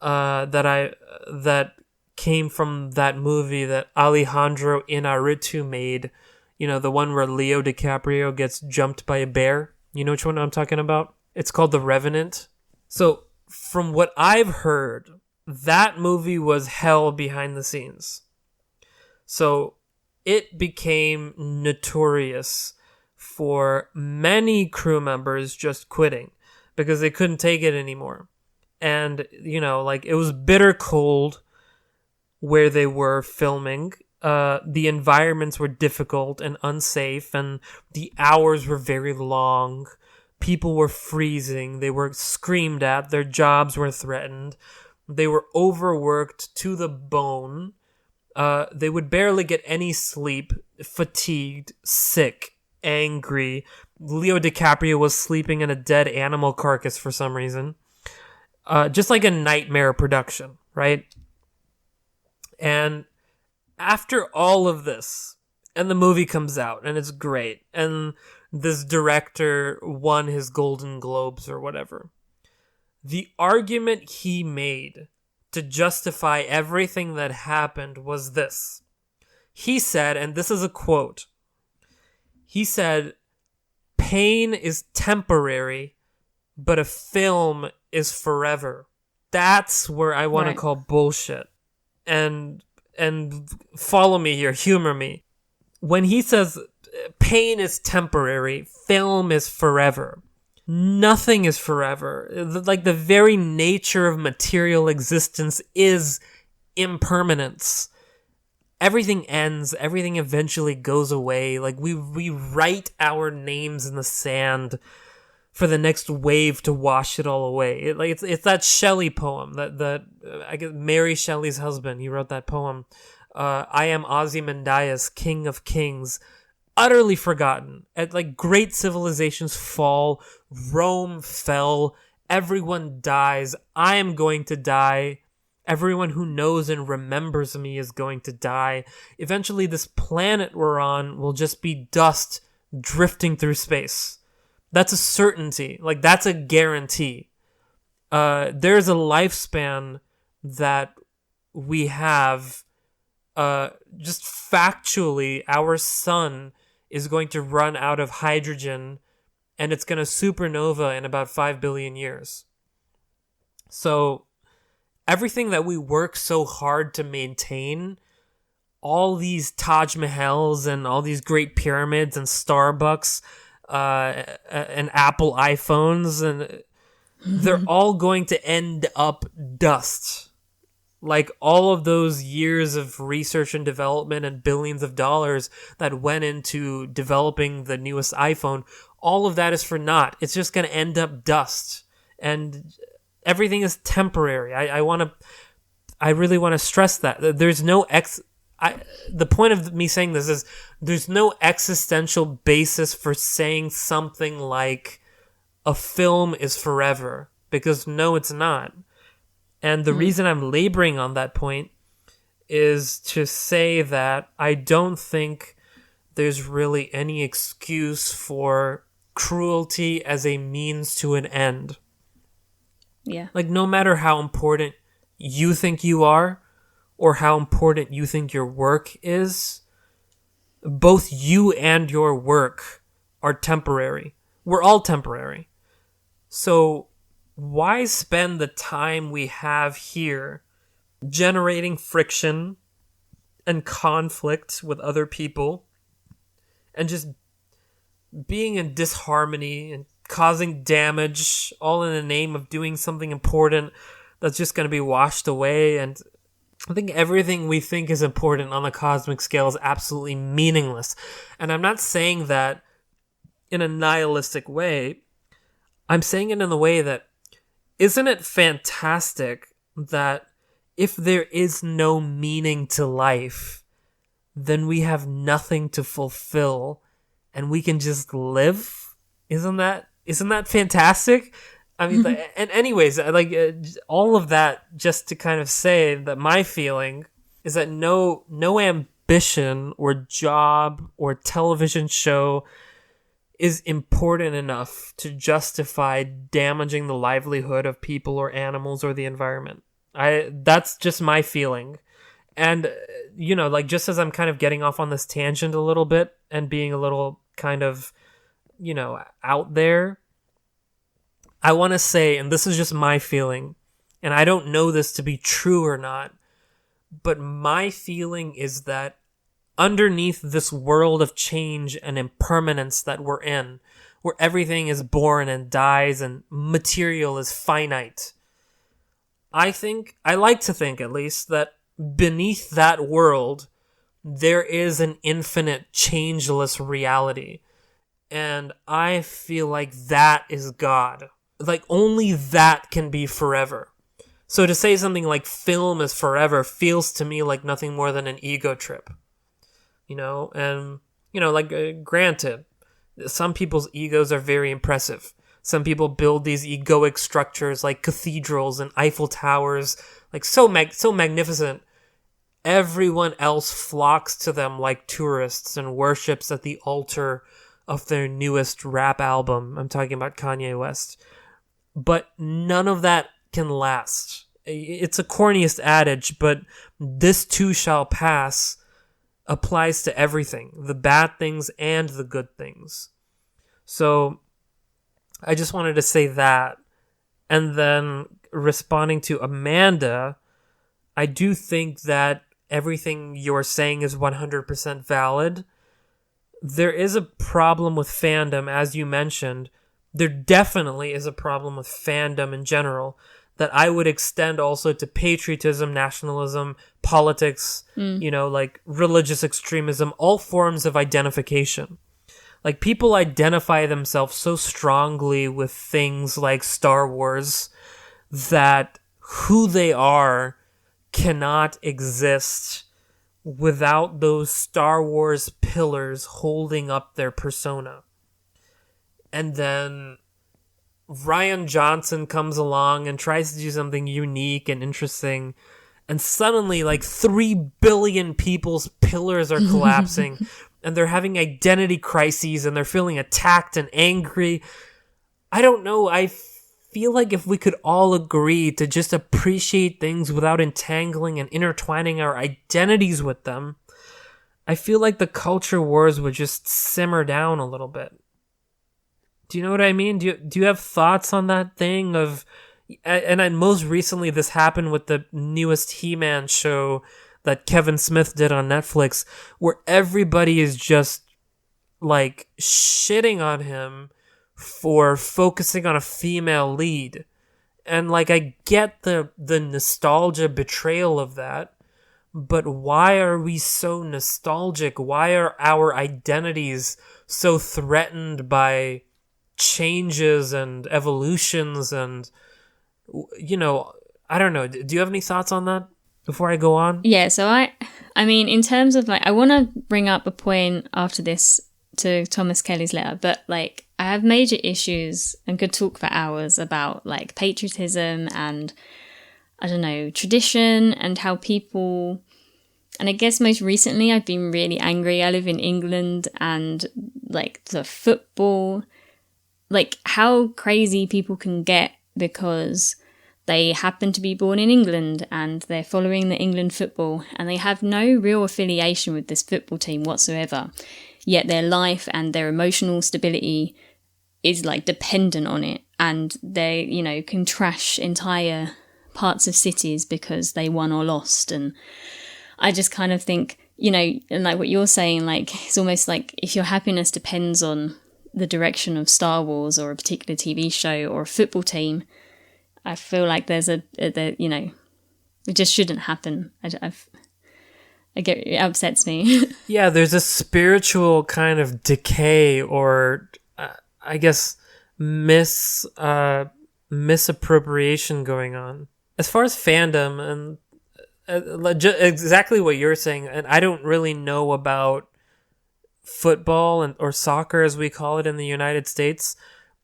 that came from that movie that Alejandro Inarritu made, the one where Leo DiCaprio gets jumped by a bear. You know which one I'm talking about? It's called The Revenant. So from what I've heard, that movie was hell behind the scenes. So it became notorious for many crew members just quitting because they couldn't take it anymore. And, it was bitter cold where they were filming. The environments were difficult and unsafe, and the hours were very long. People were freezing. They were screamed at. Their jobs were threatened. They were overworked to the bone. They would barely get any sleep, fatigued, sick, angry. Leo DiCaprio was sleeping in a dead animal carcass for some reason. Just like a nightmare production, right? And after all of this, and the movie comes out, and it's great, and this director won his Golden Globes or whatever, the argument he made to justify everything that happened was this. He said, and this is a quote, he said, "Pain is temporary, but a film is forever." That's where I want to call bullshit. And follow me here, humor me. When he says pain is temporary, film is forever, nothing is forever. Like, the very nature of material existence is impermanence. Everything ends, everything eventually goes away. Like, we write our names in the sand for the next wave to wash it all away. It's that Shelley poem that I guess Mary Shelley's husband, he wrote that poem. I am Ozymandias, king of kings, utterly forgotten. Great civilizations fall, Rome fell, everyone dies. I am going to die. Everyone who knows and remembers me is going to die. Eventually, this planet we're on will just be dust drifting through space. That's a certainty. That's a guarantee. There's a lifespan that we have. Just factually, our sun is going to run out of hydrogen, and it's going to supernova in about 5 billion years. So everything that we work so hard to maintain, all these Taj Mahals and all these great pyramids and Starbucks, and Apple iPhones, and they're all going to end up dust. Like, all of those years of research and development and billions of dollars that went into developing the newest iPhone, all of that is for naught. It's just going to end up dust. And everything is temporary. I really want to stress that. There's no the point of me saying this is there's no existential basis for saying something like a film is forever, because no, it's not. And the reason I'm laboring on that point is to say that I don't think there's really any excuse for cruelty as a means to an end. Yeah. Like, no matter how important you think you are or how important you think your work is, both you and your work are temporary. We're all temporary. So why spend the time we have here generating friction and conflict with other people and just being in disharmony and causing damage, all in the name of doing something important that's just going to be washed away? And I think everything we think is important on the cosmic scale is absolutely meaningless. And I'm not saying that in a nihilistic way. I'm saying it in the way that, isn't it fantastic that if there is no meaning to life, then we have nothing to fulfill and we can just live? Isn't that fantastic? I mean, and anyways, all of that just to kind of say that my feeling is that no ambition or job or television show is important enough to justify damaging the livelihood of people or animals or the environment. That's just my feeling. And, just as I'm kind of getting off on this tangent a little bit and being a little kind of, out there, I want to say, and this is just my feeling, and I don't know this to be true or not, but my feeling is that underneath this world of change and impermanence that we're in, where everything is born and dies and material is finite, I like to think at least, that beneath that world, there is an infinite, changeless reality. And I feel like that is God. Like, only that can be forever. So to say something like film is forever feels to me like nothing more than an ego trip. And, granted, some people's egos are very impressive. Some people build these egoic structures like cathedrals and Eiffel Towers, like so magnificent. Everyone else flocks to them like tourists and worships at the altar of their newest rap album. I'm talking about Kanye West. But none of that can last. It's a corniest adage, but this too shall pass applies to everything, the bad things and the good things. So I just wanted to say that. And then responding to Amanda, I do think that everything you're saying is 100% valid. There is a problem with fandom, as you mentioned. There definitely is a problem with fandom in general that I would extend also to patriotism, nationalism, politics, like religious extremism, all forms of identification. Like, people identify themselves so strongly with things like Star Wars that who they are cannot exist without those Star Wars pillars holding up their persona. And then Rian Johnson comes along and tries to do something unique and interesting, and suddenly like 3 billion people's pillars are collapsing and they're having identity crises and they're feeling attacked and angry. I don't know. I feel like if we could all agree to just appreciate things without entangling and intertwining our identities with them, I feel like the culture wars would just simmer down a little bit. Do you know what I mean? Do you have thoughts on that thing of, and most recently this happened with the newest He-Man show that Kevin Smith did on Netflix, where everybody is just like shitting on him for focusing on a female lead. And like, I get the nostalgia betrayal of that, but why are we so nostalgic? Why are our identities so threatened by changes and evolutions? And I don't know. Do you have any thoughts on that before I go on? Yeah, so I mean, in terms of I want to bring up a point after this to Thomas Kelly's letter, but like, I have major issues and could talk for hours about like patriotism and, I don't know, tradition and how people, and I guess most recently I've been really angry. I live in England, and like the football like how crazy people can get because they happen to be born in England and they're following the England football and they have no real affiliation with this football team whatsoever. Yet their life and their emotional stability is like dependent on it, and they, you know, can trash entire parts of cities because they won or lost. And I just kind of think, you know, and like what you're saying, like it's almost like if your happiness depends on the direction of Star Wars or a particular TV show or a football team, I feel like there's you know, it just shouldn't happen. It upsets me. Yeah, there's a spiritual kind of decay or, I guess, misappropriation going on. As far as fandom and exactly what you're saying, and I don't really know about football or soccer as we call it in the United States,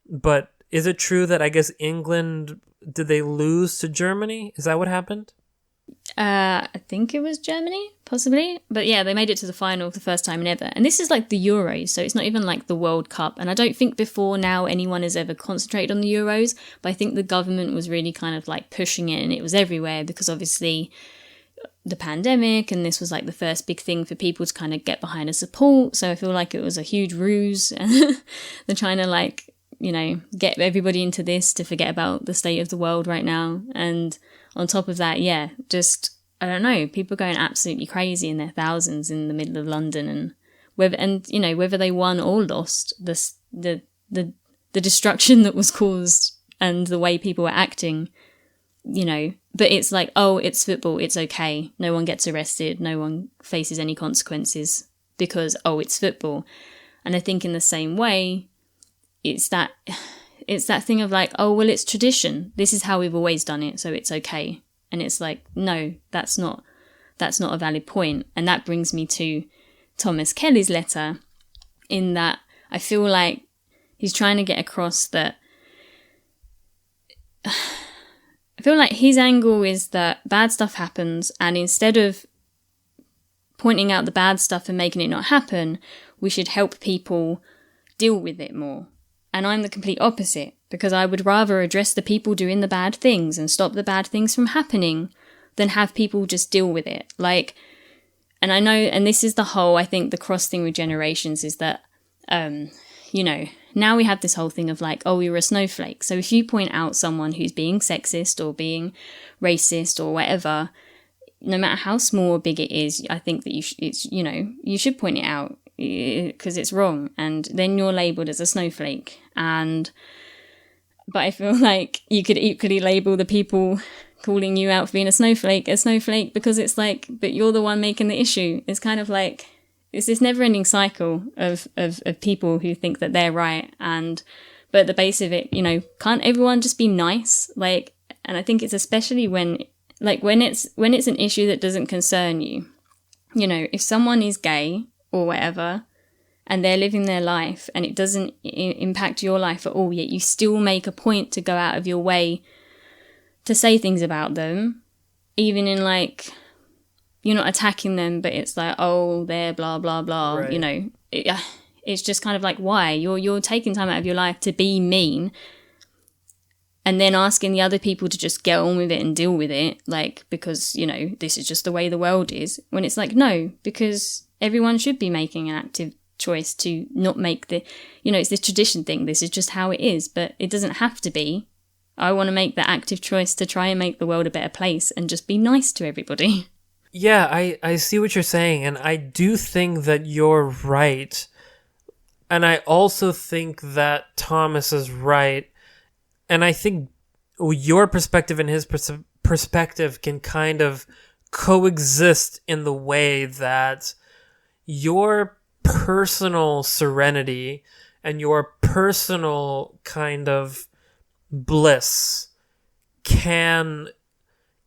but is it true that I guess England, did they lose to Germany? Is that what happened? I think it was Germany, possibly. But yeah, they made it to the final for the first time in ever. And this is like the Euros, so it's not even like the World Cup. And I don't think before now anyone has ever concentrated on the Euros, but I think the government was really kind of like pushing it and it was everywhere because obviously the pandemic, and this was like the first big thing for people to kind of get behind and support. So I feel like it was a huge ruse. They're trying to like, you know, get everybody into this to forget about the state of the world right now. And on top of that, yeah, just, I don't know, people going absolutely crazy in their thousands in the middle of London, and whether they won or lost, the destruction that was caused and the way people were acting, you know, but it's like, oh, it's football, it's okay. No one gets arrested, no one faces any consequences because, oh, it's football. And I think in the same way, it's that thing of like, oh, well, it's tradition. This is how we've always done it, so it's okay. And it's like, no, that's not a valid point. And that brings me to Thomas Kelly's letter, in that I feel like he's trying to get across that I feel like his angle is that bad stuff happens, and instead of pointing out the bad stuff and making it not happen, we should help people deal with it more. And I'm the complete opposite, because I would rather address the people doing the bad things and stop the bad things from happening than have people just deal with it. Like, and I know, and this is the whole, I think the cross thing with generations is that, you know, now we have this whole thing of like, oh, you're a snowflake. So if you point out someone who's being sexist or being racist or whatever, no matter how small or big it is, I think that you should point it out because it's wrong. And then you're labelled as a snowflake. But I feel like you could equally label the people calling you out for being a snowflake because it's like, but you're the one making the issue. It's kind of like, it's this never-ending cycle of people who think that they're right. But at the base of it, you know, can't everyone just be nice? Like, and I think it's especially when it's an issue that doesn't concern you. You know, if someone is gay or whatever, and they're living their life and it doesn't impact your life at all, yet you still make a point to go out of your way to say things about them, even in like, you're not attacking them, but it's like, oh, they're blah, blah, blah, right. You know, it's just kind of like, why? You're taking time out of your life to be mean and then asking the other people to just get on with it and deal with it, like, because, you know, this is just the way the world is. When it's like, no, because everyone should be making an active choice to not make it's this tradition thing. This is just how it is, but it doesn't have to be. I want to make the active choice to try and make the world a better place and just be nice to everybody. Yeah, I see what you're saying, and I do think that you're right. And I also think that Thomas is right. And I think your perspective and his perspective can kind of coexist in the way that your personal serenity and your personal kind of bliss can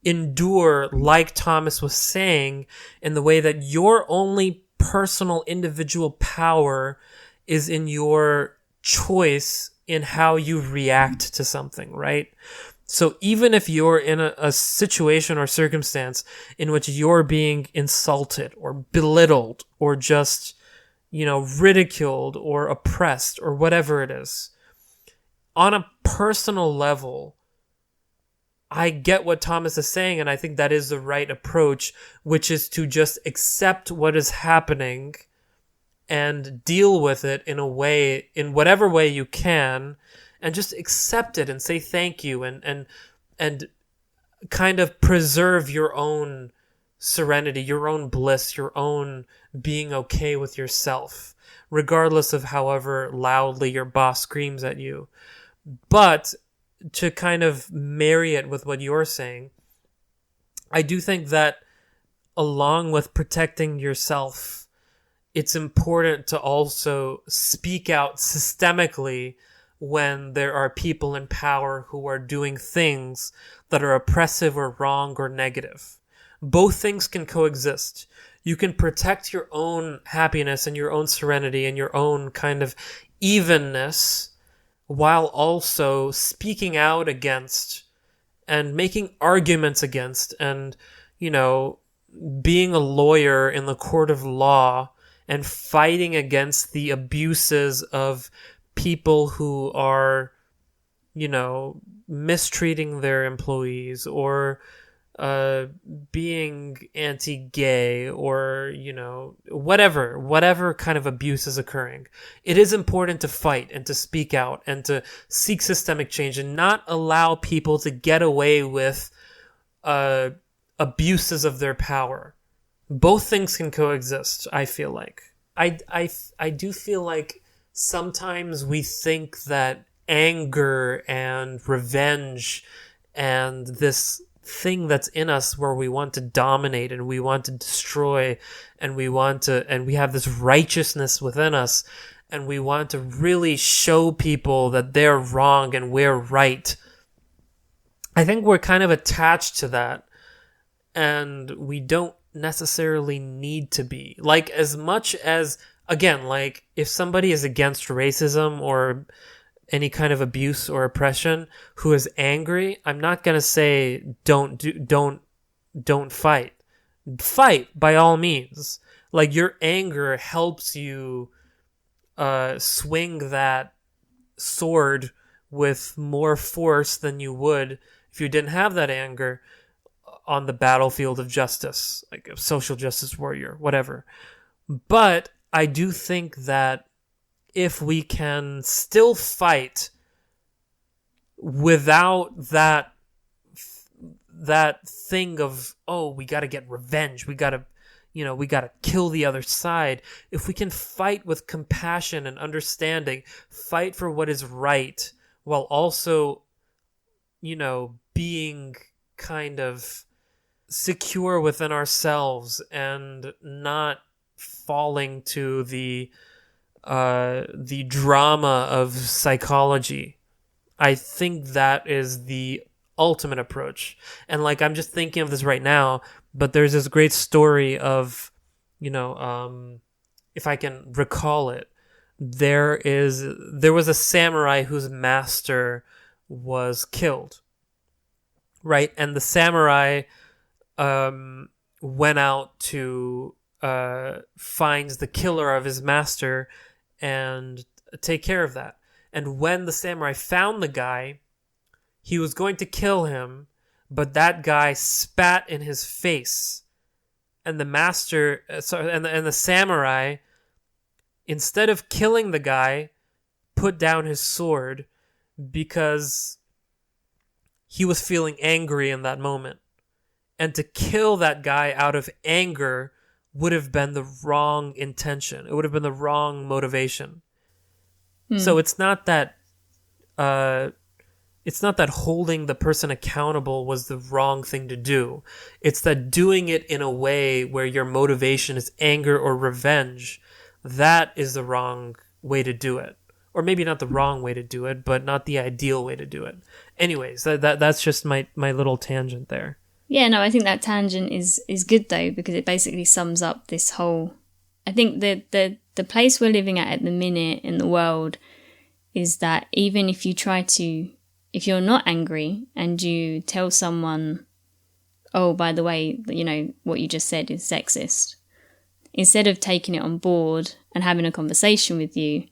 endure, like Thomas was saying, in the way that your only personal individual power is in your choice in how you react to something, right? So even if you're in a situation or circumstance in which you're being insulted or belittled or just, you know, ridiculed or oppressed or whatever it is, on a personal level, I get what Thomas is saying, and I think that is the right approach, which is to just accept what is happening and deal with it in a way, in whatever way you can, and just accept it and say thank you and kind of preserve your own serenity, your own bliss, your own being okay with yourself, regardless of however loudly your boss screams at you. But to kind of marry it with what you're saying, I do think that along with protecting yourself, it's important to also speak out systemically when there are people in power who are doing things that are oppressive or wrong or negative. Both things can coexist. You can protect your own happiness and your own serenity and your own kind of evenness while also speaking out against and making arguments against and, being a lawyer in the court of law and fighting against the abuses of people who are, mistreating their employees or being anti-gay or, whatever kind of abuse is occurring. It is important to fight and to speak out and to seek systemic change and not allow people to get away with abuses of their power. Both things can coexist, I feel like. I do feel like sometimes we think that anger and revenge and this thing that's in us where we want to dominate and we want to destroy and we have this righteousness within us and we want to really show people that they're wrong and we're right. I think we're kind of attached to that, and we don't necessarily need to be. Like, as much as, again, like, if somebody is against racism or any kind of abuse or oppression who is angry, I'm not going to say don't fight. Fight by all means. Like, your anger helps you swing that sword with more force than you would if you didn't have that anger on the battlefield of justice, like a social justice warrior, whatever. But I do think that if we can still fight without that thing of, oh, we got to get revenge, we got to kill the other side. If we can fight with compassion and understanding, fight for what is right, while also, being kind of secure within ourselves and not falling to the drama of psychology. I think that is the ultimate approach. And like, I'm just thinking of this right now, but there's this great story of, if I can recall it, there was a samurai whose master was killed, right? And the samurai went out to find the killer of his master and take care of that. And when the samurai found the guy, he was going to kill him, but that guy spat in his face. And the master, and the samurai, instead of killing the guy, put down his sword because he was feeling angry in that moment. And to kill that guy out of anger would have been the wrong intention. It would have been the wrong motivation. So it's not that holding the person accountable was the wrong thing to do. It's that doing it in a way where your motivation is anger or revenge, that is the wrong way to do it. Or maybe not the wrong way to do it, but not the ideal way to do it. Anyways, that's just my little tangent there. Yeah, no, I think that tangent is good though, because it basically sums up this whole... I think the place we're living at the minute in the world is that even if if you're not angry and you tell someone, oh, by the way, what you just said is sexist, instead of taking it on board and having a conversation with you,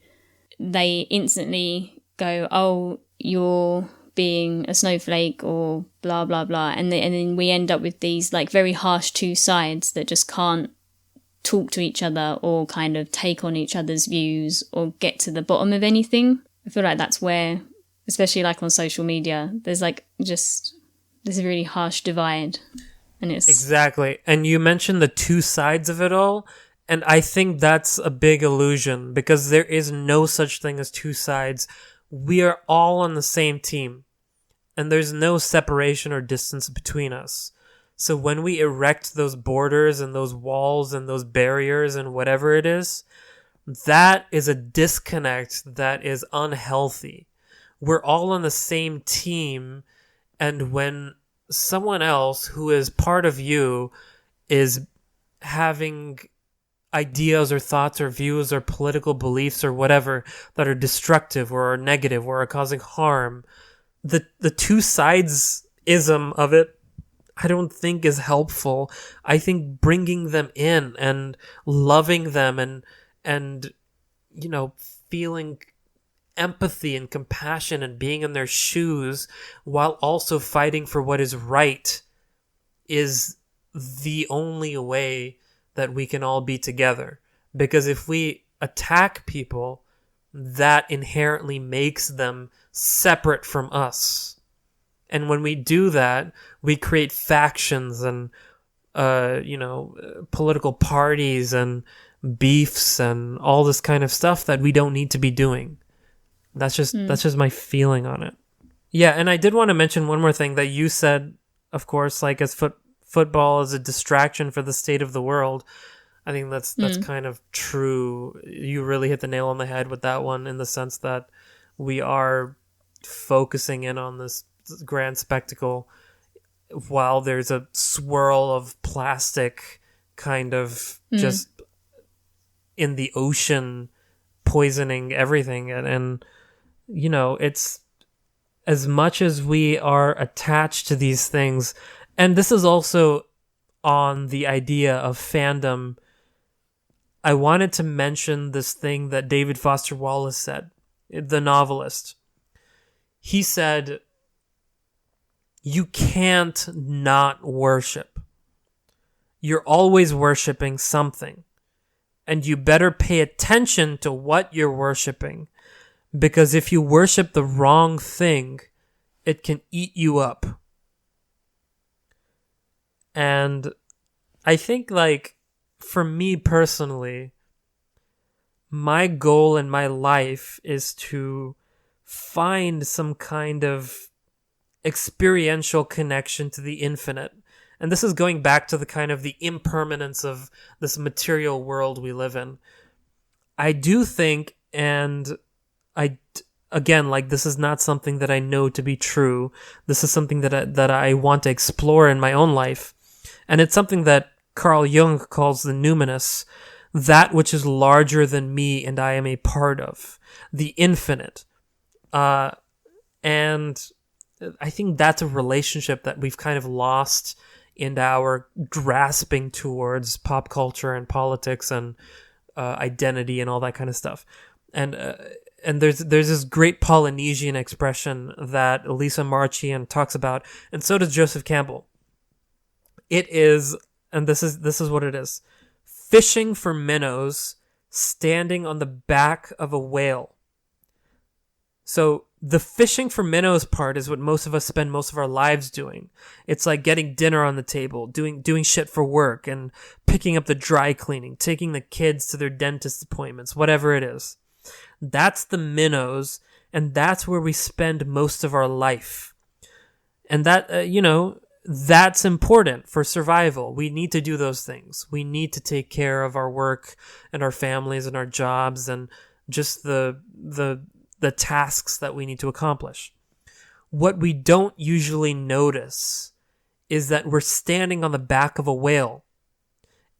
they instantly go, oh, you're being a snowflake or blah blah blah, and then we end up with these like very harsh two sides that just can't talk to each other or kind of take on each other's views or get to the bottom of anything. I feel like that's where, especially like on social media, there's like just this really harsh divide. And it's exactly. And you mentioned the two sides of it all, and I think that's a big illusion, because there is no such thing as two sides. We are all on the same team, and there's no separation or distance between us. So when we erect those borders and those walls and those barriers and whatever it is, that is a disconnect that is unhealthy. We're all on the same team, and when someone else who is part of you is having ideas or thoughts or views or political beliefs or whatever that are destructive or are negative or are causing harm, the two sides-ism of it, I don't think is helpful. I think bringing them in and loving them and you know, feeling empathy and compassion and being in their shoes while also fighting for what is right is the only way that we can all be together. Because if we attack people, that inherently makes them separate from us. And when we do that, we create factions and political parties and beefs and all this kind of stuff that we don't need to be doing. That's just my feeling on it. Yeah, and I did want to mention one more thing that you said, of course, like as football is a distraction for the state of the world. I think that's kind of true. You really hit the nail on the head with that one, in the sense that we are focusing in on this grand spectacle while there's a swirl of plastic kind of just in the ocean poisoning everything. And you know, it's as much as we are attached to these things, and this is also on the idea of fandom, I wanted to mention this thing that David Foster Wallace said, the novelist. He said, you can't not worship. You're always worshiping something. And you better pay attention to what you're worshiping. Because if you worship the wrong thing, it can eat you up. And I think, like, for me personally, my goal in my life is to find some kind of experiential connection to the infinite. And this is going back to the kind of the impermanence of this material world we live in. I do think, and again, like, this is not something that I know to be true. This is something that I want to explore in my own life. And it's something that Carl Jung calls the numinous, that which is larger than me and I am a part of, the infinite. And I think that's a relationship that we've kind of lost in our grasping towards pop culture and politics and identity and all that kind of stuff. And there's this great Polynesian expression that Lisa Marchian talks about, and so does Joseph Campbell. It is, and this is what it is: fishing for minnows, standing on the back of a whale. So the fishing for minnows part is what most of us spend most of our lives doing. It's like getting dinner on the table, doing shit for work, and picking up the dry cleaning, taking the kids to their dentist appointments, whatever it is. That's the minnows, and that's where we spend most of our life. And that, that's important for survival. We need to do those things. We need to take care of our work and our families and our jobs and just the tasks that we need to accomplish. What we don't usually notice is that we're standing on the back of a whale.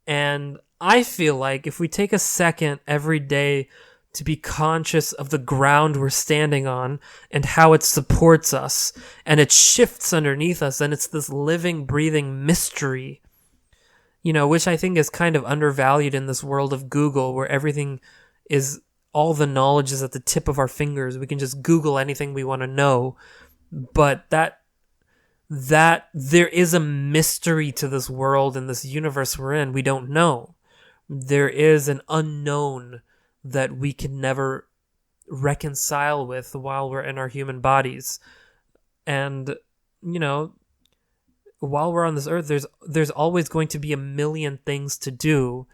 And I feel like if we take a second every day to be conscious of the ground we're standing on and how it supports us and it shifts underneath us, and it's this living, breathing mystery, which I think is kind of undervalued in this world of Google, where everything is all the knowledge is at the tip of our fingers. We can just Google anything we want to know. But that there is a mystery to this world and this universe we're in. We don't know. There is an unknown that we can never reconcile with while we're in our human bodies. And, you know, while we're on this earth, there's always going to be a million things to do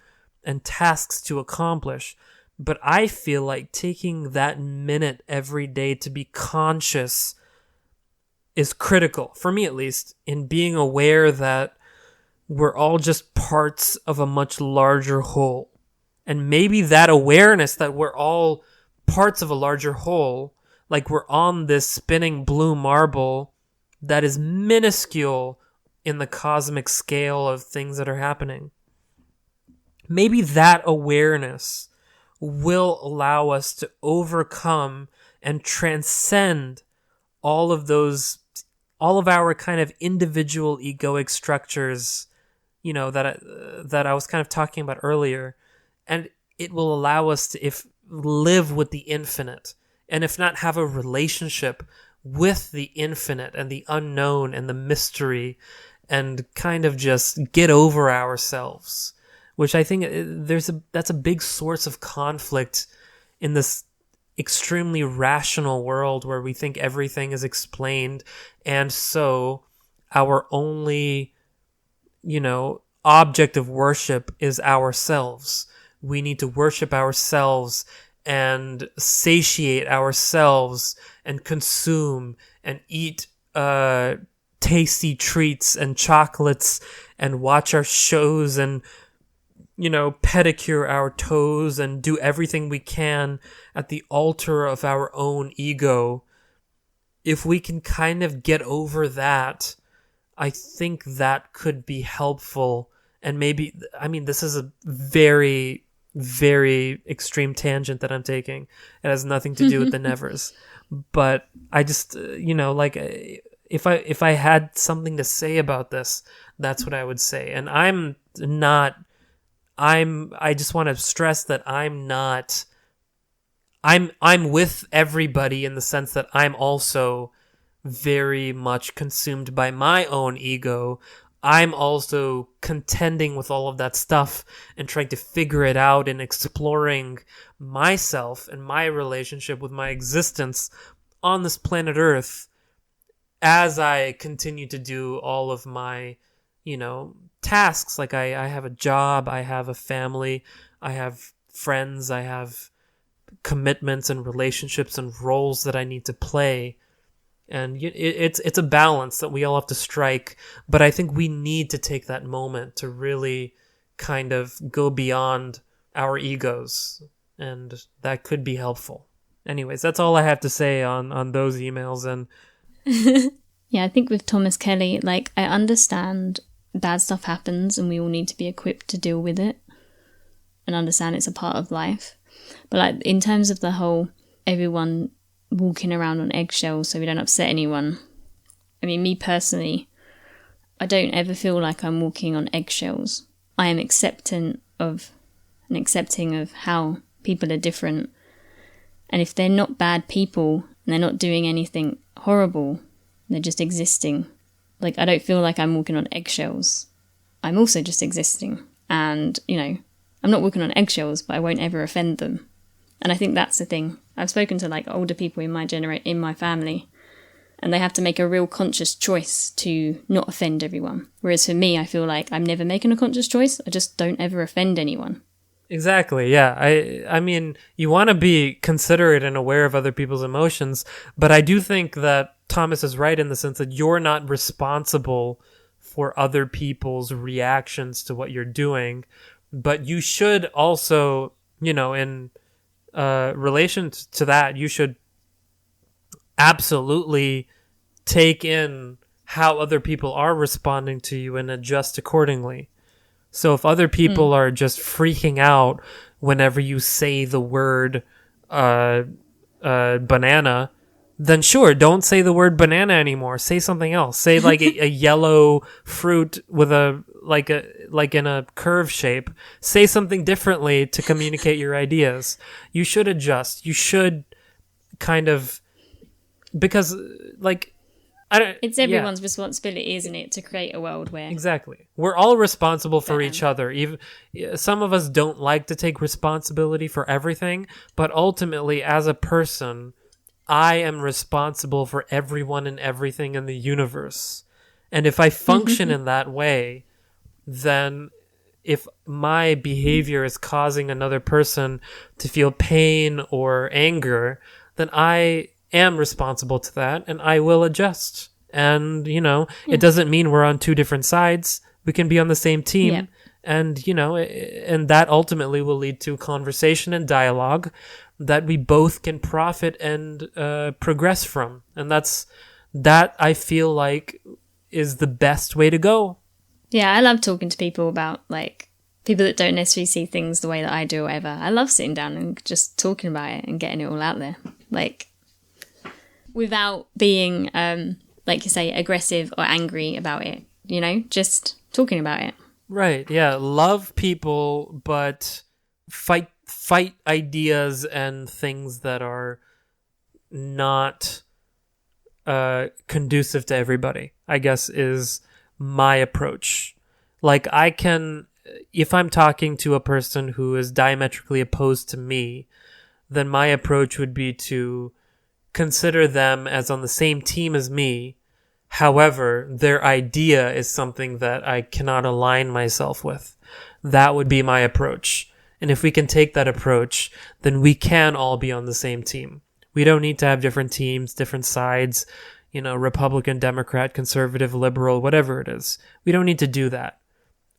and tasks to accomplish. But I feel like taking that minute every day to be conscious is critical, for me at least, in being aware that we're all just parts of a much larger whole. And maybe that awareness that we're all parts of a larger whole, like we're on this spinning blue marble that is minuscule in the cosmic scale of things that are happening. Maybe that awareness will allow us to overcome and transcend all of our kind of individual egoic structures, you know, that I was kind of talking about earlier. And it will allow us to live with the infinite, and if not, have a relationship with the infinite and the unknown and the mystery, and kind of just get over ourselves, which I think that's a big source of conflict in this extremely rational world where we think everything is explained, and so our only, you know, object of worship is ourselves. We need to worship ourselves and satiate ourselves and consume and eat tasty treats and chocolates and watch our shows and, you know, pedicure our toes and do everything we can at the altar of our own ego. If we can kind of get over that, I think that could be helpful. And maybe, I mean, this is a very, very extreme tangent that I'm taking. It has nothing to do with the Nevers. But I just, you know, like, if I had something to say about this, that's what I would say. And I just want to stress that I'm with everybody in the sense that I'm also very much consumed by my own ego. I'm also contending with all of that stuff and trying to figure it out and exploring myself and my relationship with my existence on this planet Earth as I continue to do all of my, you know, tasks. Like I have a job, I have a family, I have friends, I have commitments and relationships and roles that I need to play. And it's a balance that we all have to strike, but I think we need to take that moment to really kind of go beyond our egos, and that could be helpful. Anyways, that's all I have to say on those emails. And yeah, I think with Thomas Kelly, like, I understand bad stuff happens and we all need to be equipped to deal with it and understand it's a part of life. But like, in terms of the whole everyone walking around on eggshells so we don't upset anyone, I mean, me personally, I don't ever feel like I'm walking on eggshells. I am accepting of how people are different, and if they're not bad people and they're not doing anything horrible, they're just existing. Like, I don't feel like I'm walking on eggshells. I'm also just existing, and, you know, I'm not walking on eggshells, but I won't ever offend them. And I think that's the thing. I've spoken to like older people in my family, and they have to make a real conscious choice to not offend everyone. Whereas for me, I feel like I'm never making a conscious choice. I just don't ever offend anyone. Exactly, yeah. I mean, you want to be considerate and aware of other people's emotions, but I do think that Thomas is right in the sense that you're not responsible for other people's reactions to what you're doing, but you should also, you know, in relation to that, you should absolutely take in how other people are responding to you and adjust accordingly. So if other people are just freaking out whenever you say the word banana, then sure, don't say the word banana anymore. Say something else. Say like a yellow fruit with like in a curve shape. Say something differently to communicate your ideas. You should adjust. You should kind of, because like, it's everyone's responsibility, isn't it, to create a world where... Exactly. We're all responsible for each other. Even some of us don't like to take responsibility for everything, but ultimately, as a person, I am responsible for everyone and everything in the universe. And if I function in that way, then if my behavior is causing another person to feel pain or anger, then I am responsible to that, and I will adjust. And, it doesn't mean we're on two different sides. We can be on the same team. Yeah. And, and that ultimately will lead to conversation and dialogue that we both can profit and progress from. And that I feel like is the best way to go. Yeah, I love talking to people about, like, people that don't necessarily see things the way that I do or whatever. I love sitting down and just talking about it and getting it all out there. Like, without being, like you say, aggressive or angry about it, just talking about it. Right, yeah. Love people, but fight ideas and things that are not conducive to everybody, I guess, is my approach. Like, if I'm talking to a person who is diametrically opposed to me, then my approach would be to consider them as on the same team as me. However, their idea is something that I cannot align myself with. That would be my approach. And if we can take that approach, then we can all be on the same team. We don't need to have different teams, different sides, Republican, Democrat, conservative, liberal, whatever it is. We don't need to do that.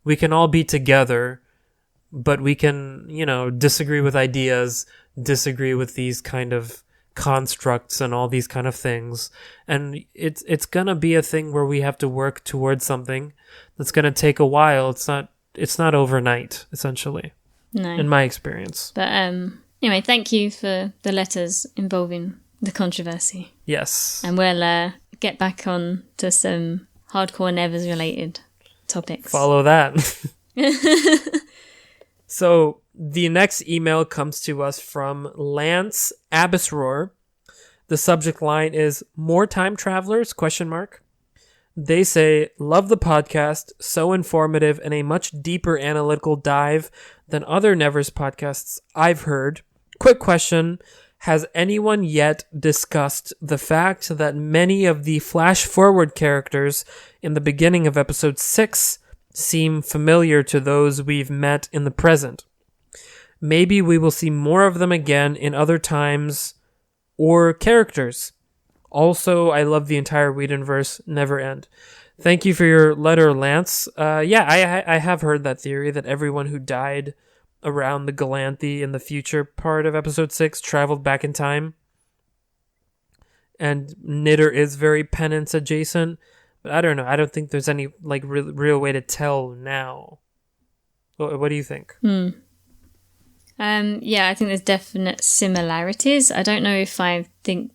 We can all be together, but we can, disagree with ideas, disagree with these kind of constructs and all these kind of things, and it's gonna be a thing where we have to work towards something that's gonna take a while. It's not overnight, essentially. No, in my experience. But anyway, thank you for the letters involving the controversy. Yes, and we'll get back on to some hardcore Nevers related topics. Follow that. So the next email comes to us from Lance Abyssroar. The subject line is "More Time Travelers?" ? They say, "Love the podcast, so informative and a much deeper analytical dive than other Nevers podcasts I've heard. Quick question, has anyone yet discussed the fact that many of the flash forward characters in the beginning of episode 6 seem familiar to those we've met in the present? Maybe we will see more of them again in other times or characters. Also, I love the entire Whedonverse, never end." Thank you for your letter, Lance. I have heard that theory that everyone who died around the Galanthi in the future part of episode 6 traveled back in time. And Knitter is very penance adjacent. But I don't know. I don't think there's any like real way to tell now. What do you think? Yeah, I think there's definite similarities. I don't know if I think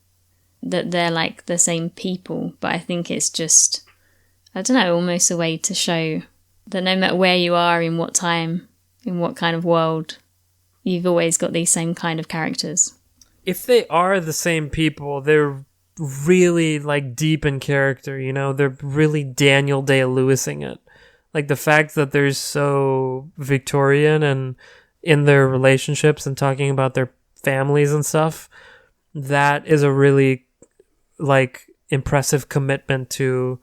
that they're like the same people, but I think it's just, I don't know, almost a way to show that no matter where you are, in what time, in what kind of world, you've always got these same kind of characters. If they are the same people, they're really like deep in character, they're really Daniel Day-Lewising it. Like the fact that they're so Victorian and in their relationships and talking about their families and stuff, that is a really like impressive commitment to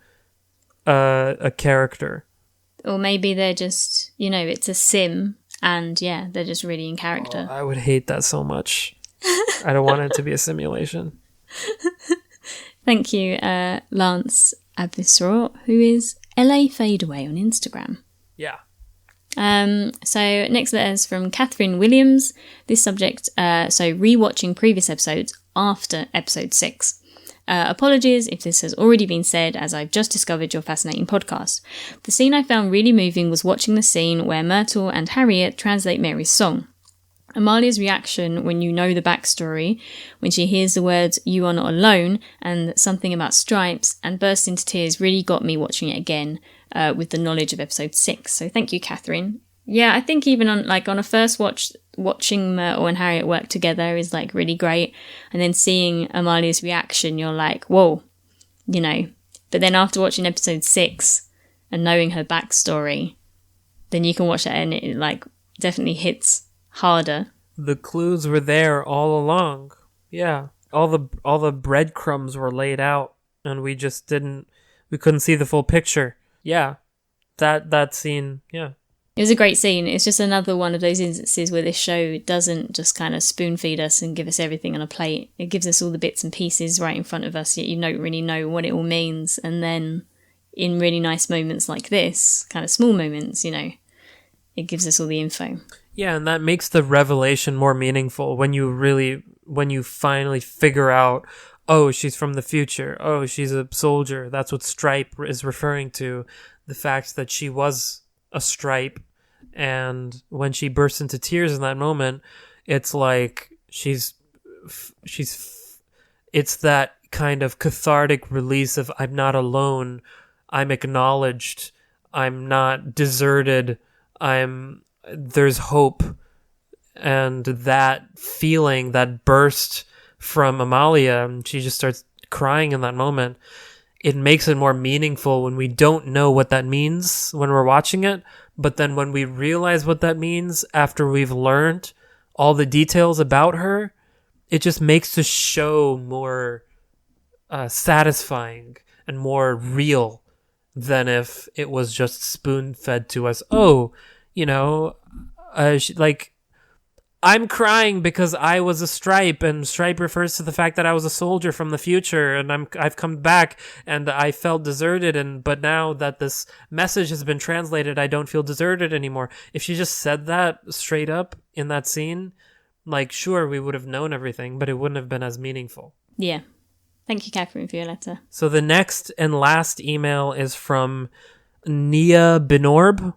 a character. Or maybe they're just, it's a sim and they're just really in character. I would hate that so much. I don't want it to be a simulation. Thank you, Lance Abyssroar, who is LA Fadeaway on Instagram. Yeah. So next letter is from Catherine Williams. This subject, so rewatching previous episodes after episode 6. Apologies if this has already been said, as I've just discovered your fascinating podcast. The scene I found really moving was watching the scene where Myrtle and Harriet translate Mary's song. Amalia's reaction when you know the backstory, when she hears the words "you are not alone" and something about stripes, and burst into tears, really got me watching it again with the knowledge of episode 6. So thank you, Catherine. Yeah, I think even on a first watch, watching Myrtle and Harriet work together is like really great, and then seeing Amalia's reaction, you're like, whoa, you know. But then after watching episode 6 and knowing her backstory, then you can watch that and it like definitely hits harder. The clues were there all along. Yeah, all the breadcrumbs were laid out, and we couldn't see the full picture. Yeah, that scene. Yeah. It was a great scene. It's just another one of those instances where this show doesn't just kind of spoon feed us and give us everything on a plate. It gives us all the bits and pieces right in front of us, yet you don't really know what it all means. And then in really nice moments like this, kind of small moments, you know, it gives us all the info. Yeah, and that makes the revelation more meaningful when you finally figure out, oh, she's from the future. Oh, she's a soldier. That's what Stripe is referring to. The fact that she was a Stripe, and when she bursts into tears in that moment, it's like it's that kind of cathartic release of I'm not alone, I'm acknowledged, I'm not deserted, there's hope. And that feeling, that burst from Amalia, and she just starts crying in that moment, it makes it more meaningful when we don't know what that means when we're watching it. But then when we realize what that means after we've learned all the details about her, it just makes the show more satisfying and more real than if it was just spoon-fed to us. Oh, you know, I'm crying because I was a Stripe, and Stripe refers to the fact that I was a soldier from the future, and I've come back and I felt deserted, but now that this message has been translated, I don't feel deserted anymore. If she just said that straight up in that scene, like, sure, we would have known everything, but it wouldn't have been as meaningful. Yeah. Thank you, Catherine, for your letter. So the next and last email is from Nia Benorb.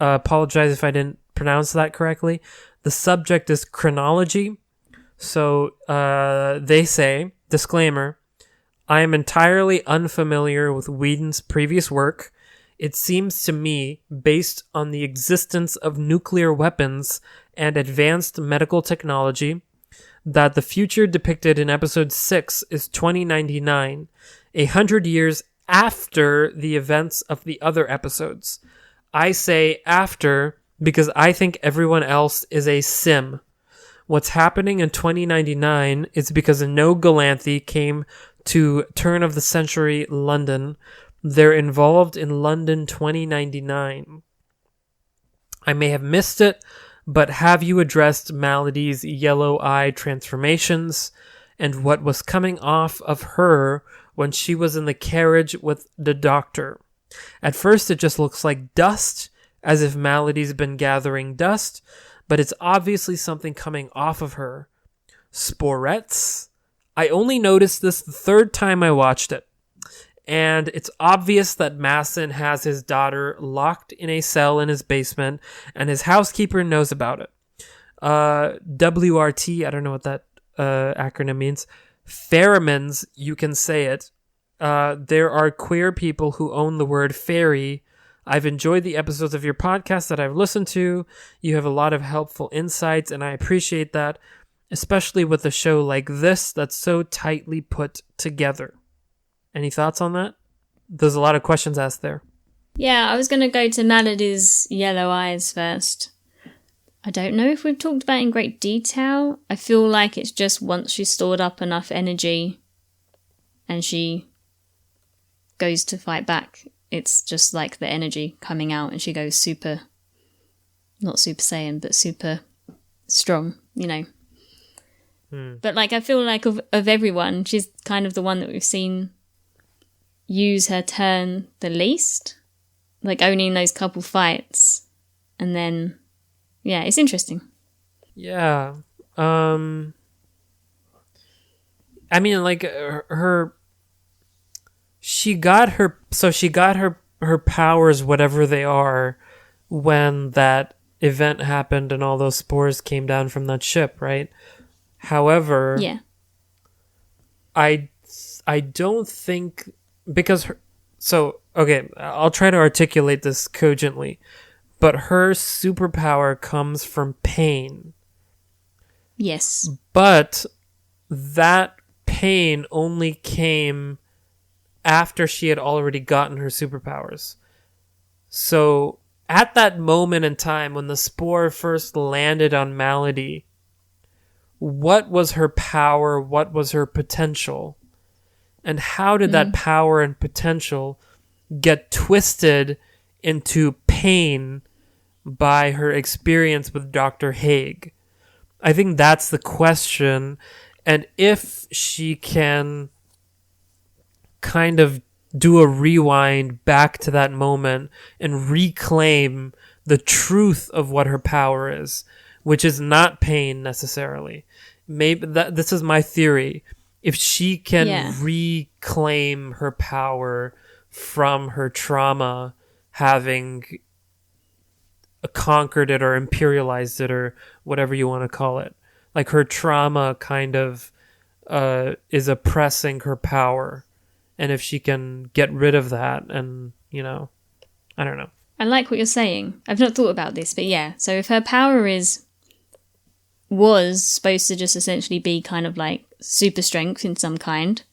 Apologize if I didn't pronounce that correctly. The subject is chronology. So they say, disclaimer, I am entirely unfamiliar with Whedon's previous work. It seems to me, based on the existence of nuclear weapons and advanced medical technology, that the future depicted in episode 6 is 2099, 100 years after the events of the other episodes. I say after because I think everyone else is a sim. What's happening in 2099 is because no Galanthi came to turn of the century London. They're involved in London 2099. I may have missed it, but have you addressed Melody's yellow eye transformations and what was coming off of her when she was in the carriage with the doctor? At first, it just looks like dust, as if Melody's been gathering dust, but it's obviously something coming off of her. Sporettes? I only noticed this the third time I watched it, and it's obvious that Masson has his daughter locked in a cell in his basement, and his housekeeper knows about it. WRT, I don't know what that acronym means. Pheromones, you can say it. There are queer people who own the word fairy. I've enjoyed the episodes of your podcast that I've listened to. You have a lot of helpful insights, and I appreciate that, especially with a show like this that's so tightly put together. Any thoughts on that? There's a lot of questions asked there. Yeah, I was going to go to Melody's yellow eyes first. I don't know if we've talked about it in great detail. I feel like it's just once she's stored up enough energy and she goes to fight back, it's just like the energy coming out and she goes super, not Super Saiyan, but super strong, you know. But like, I feel like of everyone, she's kind of the one that we've seen use her turn the least. Like only in those couple fights. And then, yeah, it's interesting. Yeah. I mean, like, she got her powers, whatever they are, when that event happened and all those spores came down from that ship, right? However, Yeah. I don't think, because okay, I'll try to articulate this cogently, but her superpower comes from pain. Yes. But that pain only came after she had already gotten her superpowers. So at that moment in time when the spore first landed on Malady, what was her power? What was her potential? And how did that power and potential get twisted into pain by her experience with Dr. Haig? I think that's the question. And if she can kind of do a rewind back to that moment and reclaim the truth of what her power is, which is not pain necessarily. Maybe this is my theory. If she can reclaim her power from her trauma, having conquered it or imperialized it or whatever you want to call it, like her trauma kind of is oppressing her power. And if she can get rid of that and, I don't know. I like what you're saying. I've not thought about this, but yeah. So if her power was supposed to just essentially be kind of like super strength in some kind,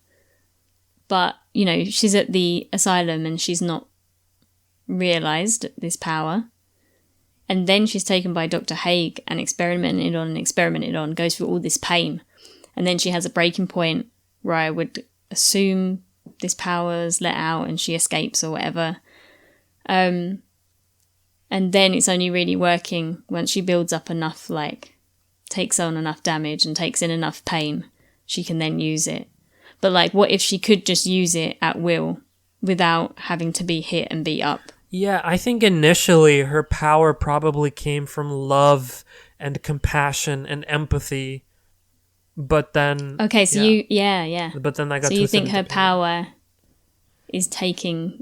but, she's at the asylum and she's not realised this power. And then she's taken by Dr. Haig and experimented on, goes through all this pain. And then she has a breaking point where I would assume this power's let out and she escapes or whatever. And then it's only really working once she builds up enough, takes on enough damage and takes in enough pain, she can then use it. But what if she could just use it at will without having to be hit and beat up? Yeah, I think initially her power probably came from love and compassion and empathy. But then... Okay, so yeah. But then that got so you think her pain. power is taking,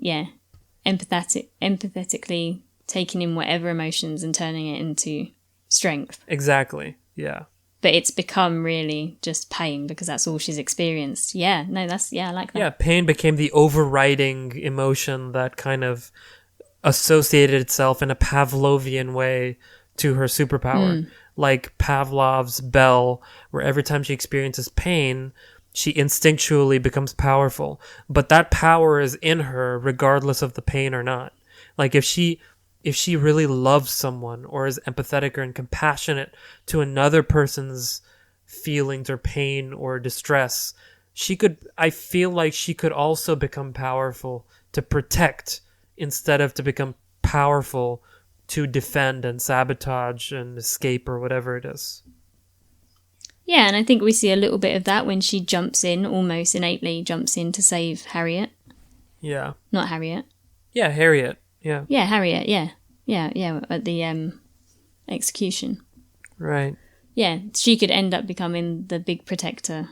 empathetically taking in whatever emotions and turning it into strength. Exactly, yeah. But it's become really just pain because that's all she's experienced. Yeah, no, I like that. Yeah, pain became the overriding emotion that kind of associated itself in a Pavlovian way to her superpower. Like Pavlov's bell, where every time she experiences pain, she instinctually becomes powerful. But that power is in her regardless of the pain or not. Like if she really loves someone or is empathetic or compassionate to another person's feelings or pain or distress, I feel like she could also become powerful to protect instead of to become powerful to defend and sabotage and escape or whatever it is. Yeah, and I think we see a little bit of that when she almost innately jumps in to save Harriet. Yeah. Not Harriet. Yeah, Harriet. Yeah. Yeah, Harriet, yeah. Yeah, at the execution. Right. Yeah, she could end up becoming the big protector.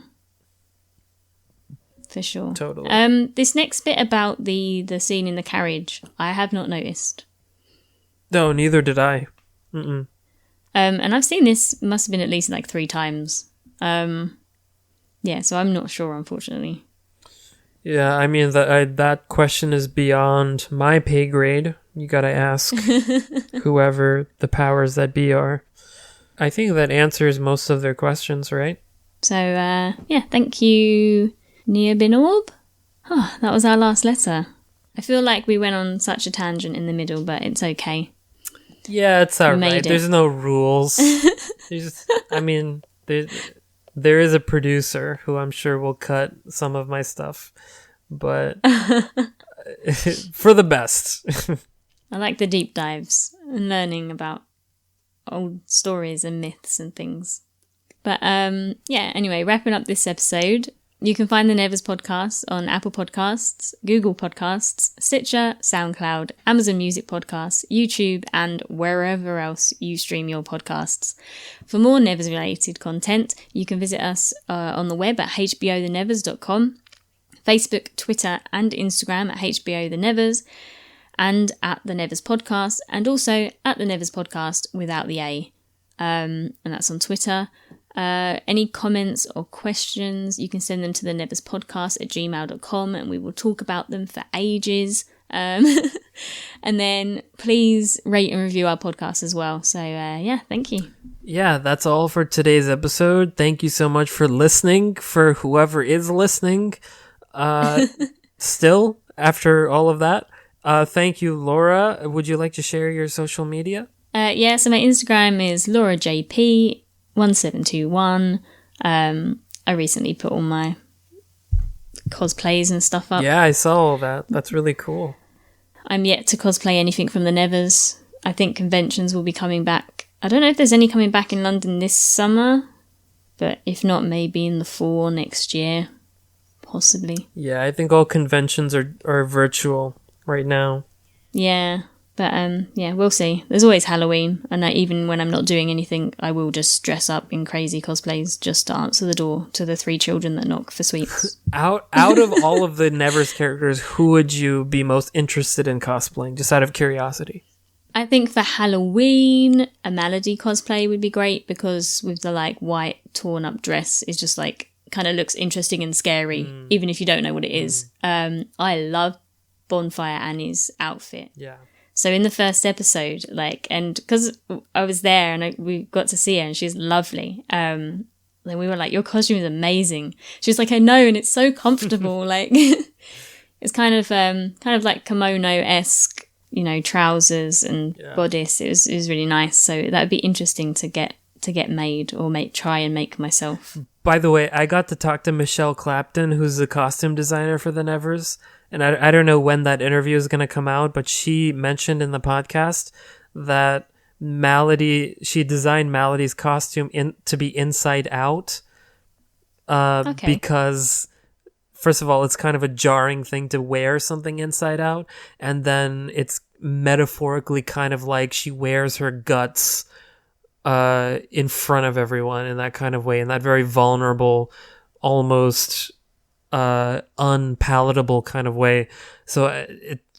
For sure. Totally. This next bit about the scene in the carriage, I have not noticed. No, neither did I. Mm-mm. And I've seen this, must have been at least 3 times. Yeah, so I'm not sure, unfortunately. Yeah, I mean, that question is beyond my pay grade. You gotta ask whoever the powers that be are. I think that answers most of their questions, right? So, yeah, thank you, Nia Binorb. Oh, that was our last letter. I feel like we went on such a tangent in the middle, but it's okay. Yeah, it's alright. There's no rules. There is a producer who I'm sure will cut some of my stuff, but for the best. I like the deep dives and learning about old stories and myths and things. But yeah, anyway, wrapping up this episode. You can find the Nevers Podcast on Apple Podcasts, Google Podcasts, Stitcher, SoundCloud, Amazon Music Podcasts, YouTube, and wherever else you stream your podcasts. For more Nevers-related content, you can visit us on the web at hbothenevers.com, Facebook, Twitter, and Instagram at hbothenevers. and at the Nevers Podcast, and also at the Nevers Podcast without the A. And that's on Twitter. Any comments or questions, you can send them to the theneverspodcast@gmail.com, and we will talk about them for ages. And then please rate and review our podcast as well. So thank you. Yeah, that's all for today's episode. Thank you so much for listening, for whoever is listening. Still, after all of that, thank you, Laura. Would you like to share your social media? So my Instagram is LauraJP1721. I recently put all my cosplays and stuff up. Yeah, I saw all that. That's really cool. I'm yet to cosplay anything from the Nevers. I think conventions will be coming back. I don't know if there's any coming back in London this summer, but if not, maybe in the fall next year. Possibly. Yeah, I think all conventions are virtual right now. Yeah, but we'll see. There's always Halloween, and even when I'm not doing anything, I will just dress up in crazy cosplays just to answer the door to the 3 children that knock for sweets. Out of all of the Nevers characters, who would you be most interested in cosplaying, just out of curiosity? I think for Halloween, a Melody cosplay would be great, because with the white torn up dress, it's just kind of looks interesting and scary, even if you don't know what it is. I love Bonfire Annie's outfit. Yeah. So in the first episode, and because I was there and we got to see her and she's lovely, then we were like, your costume is amazing. She was like, I know, and it's so comfortable. It's kind of like kimono-esque, trousers and bodice. It was really nice. So that would be interesting to get made or try and make myself. By the way, I got to talk to Michelle Clapton, who's the costume designer for the Nevers. And I don't know when that interview is going to come out, but she mentioned in the podcast that she designed Melody's costume to be inside out. Because, first of all, it's kind of a jarring thing to wear something inside out. And then it's metaphorically kind of like she wears her guts in front of everyone in that kind of way, in that very vulnerable, almost unpalatable kind of way. So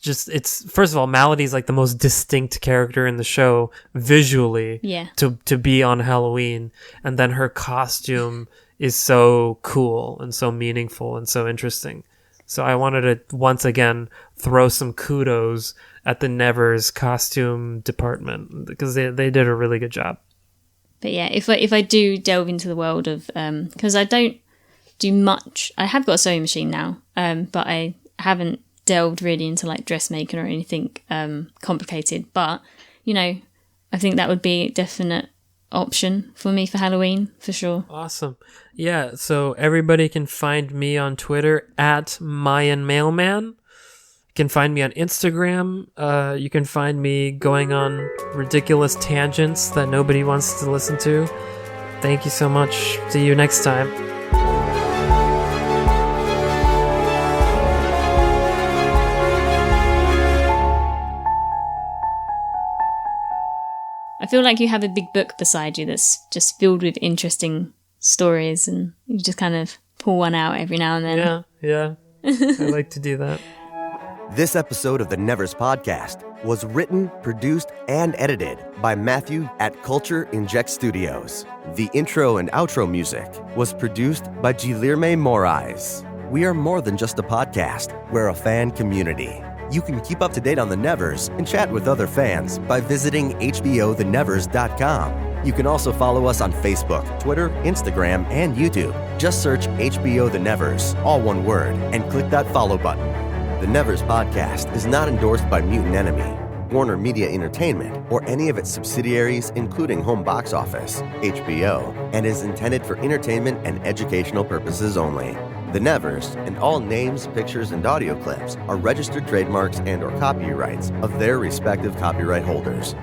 it's first of all, Melody's the most distinct character in the show visually. Yeah. To be on Halloween, and then her costume is so cool and so meaningful and so interesting. So I wanted to once again throw some kudos at the Nevers costume department, because they did a really good job. But yeah, if I do delve into the world of, because I don't do much. I have got a sewing machine now, but I haven't delved really into dressmaking or anything complicated. But I think that would be a definite option for me for Halloween, for sure. Awesome. Yeah, so everybody can find me on Twitter at Mayan Mailman. You can find me on Instagram. You can find me going on ridiculous tangents that nobody wants to listen to. Thank you so much. See you next time. I feel like you have a big book beside you that's just filled with interesting stories, and you just kind of pull one out every now and then. Yeah. I like to do that. This episode of the Nevers Podcast was written, produced, and edited by Matthew at Culture Inject Studios. The intro and outro music was produced by Guilherme Moraes. We are more than just a podcast. We're a fan community. You can keep up to date on the Nevers and chat with other fans by visiting hbothenevers.com. You can also follow us on Facebook, Twitter, Instagram, and YouTube. Just search HBO The Nevers, all one word, and click that follow button. The Nevers Podcast is not endorsed by Mutant Enemy, Warner Media Entertainment, or any of its subsidiaries, including Home Box Office, HBO, and is intended for entertainment and educational purposes only. The Nevers and all names, pictures, and audio clips are registered trademarks and/or copyrights of their respective copyright holders.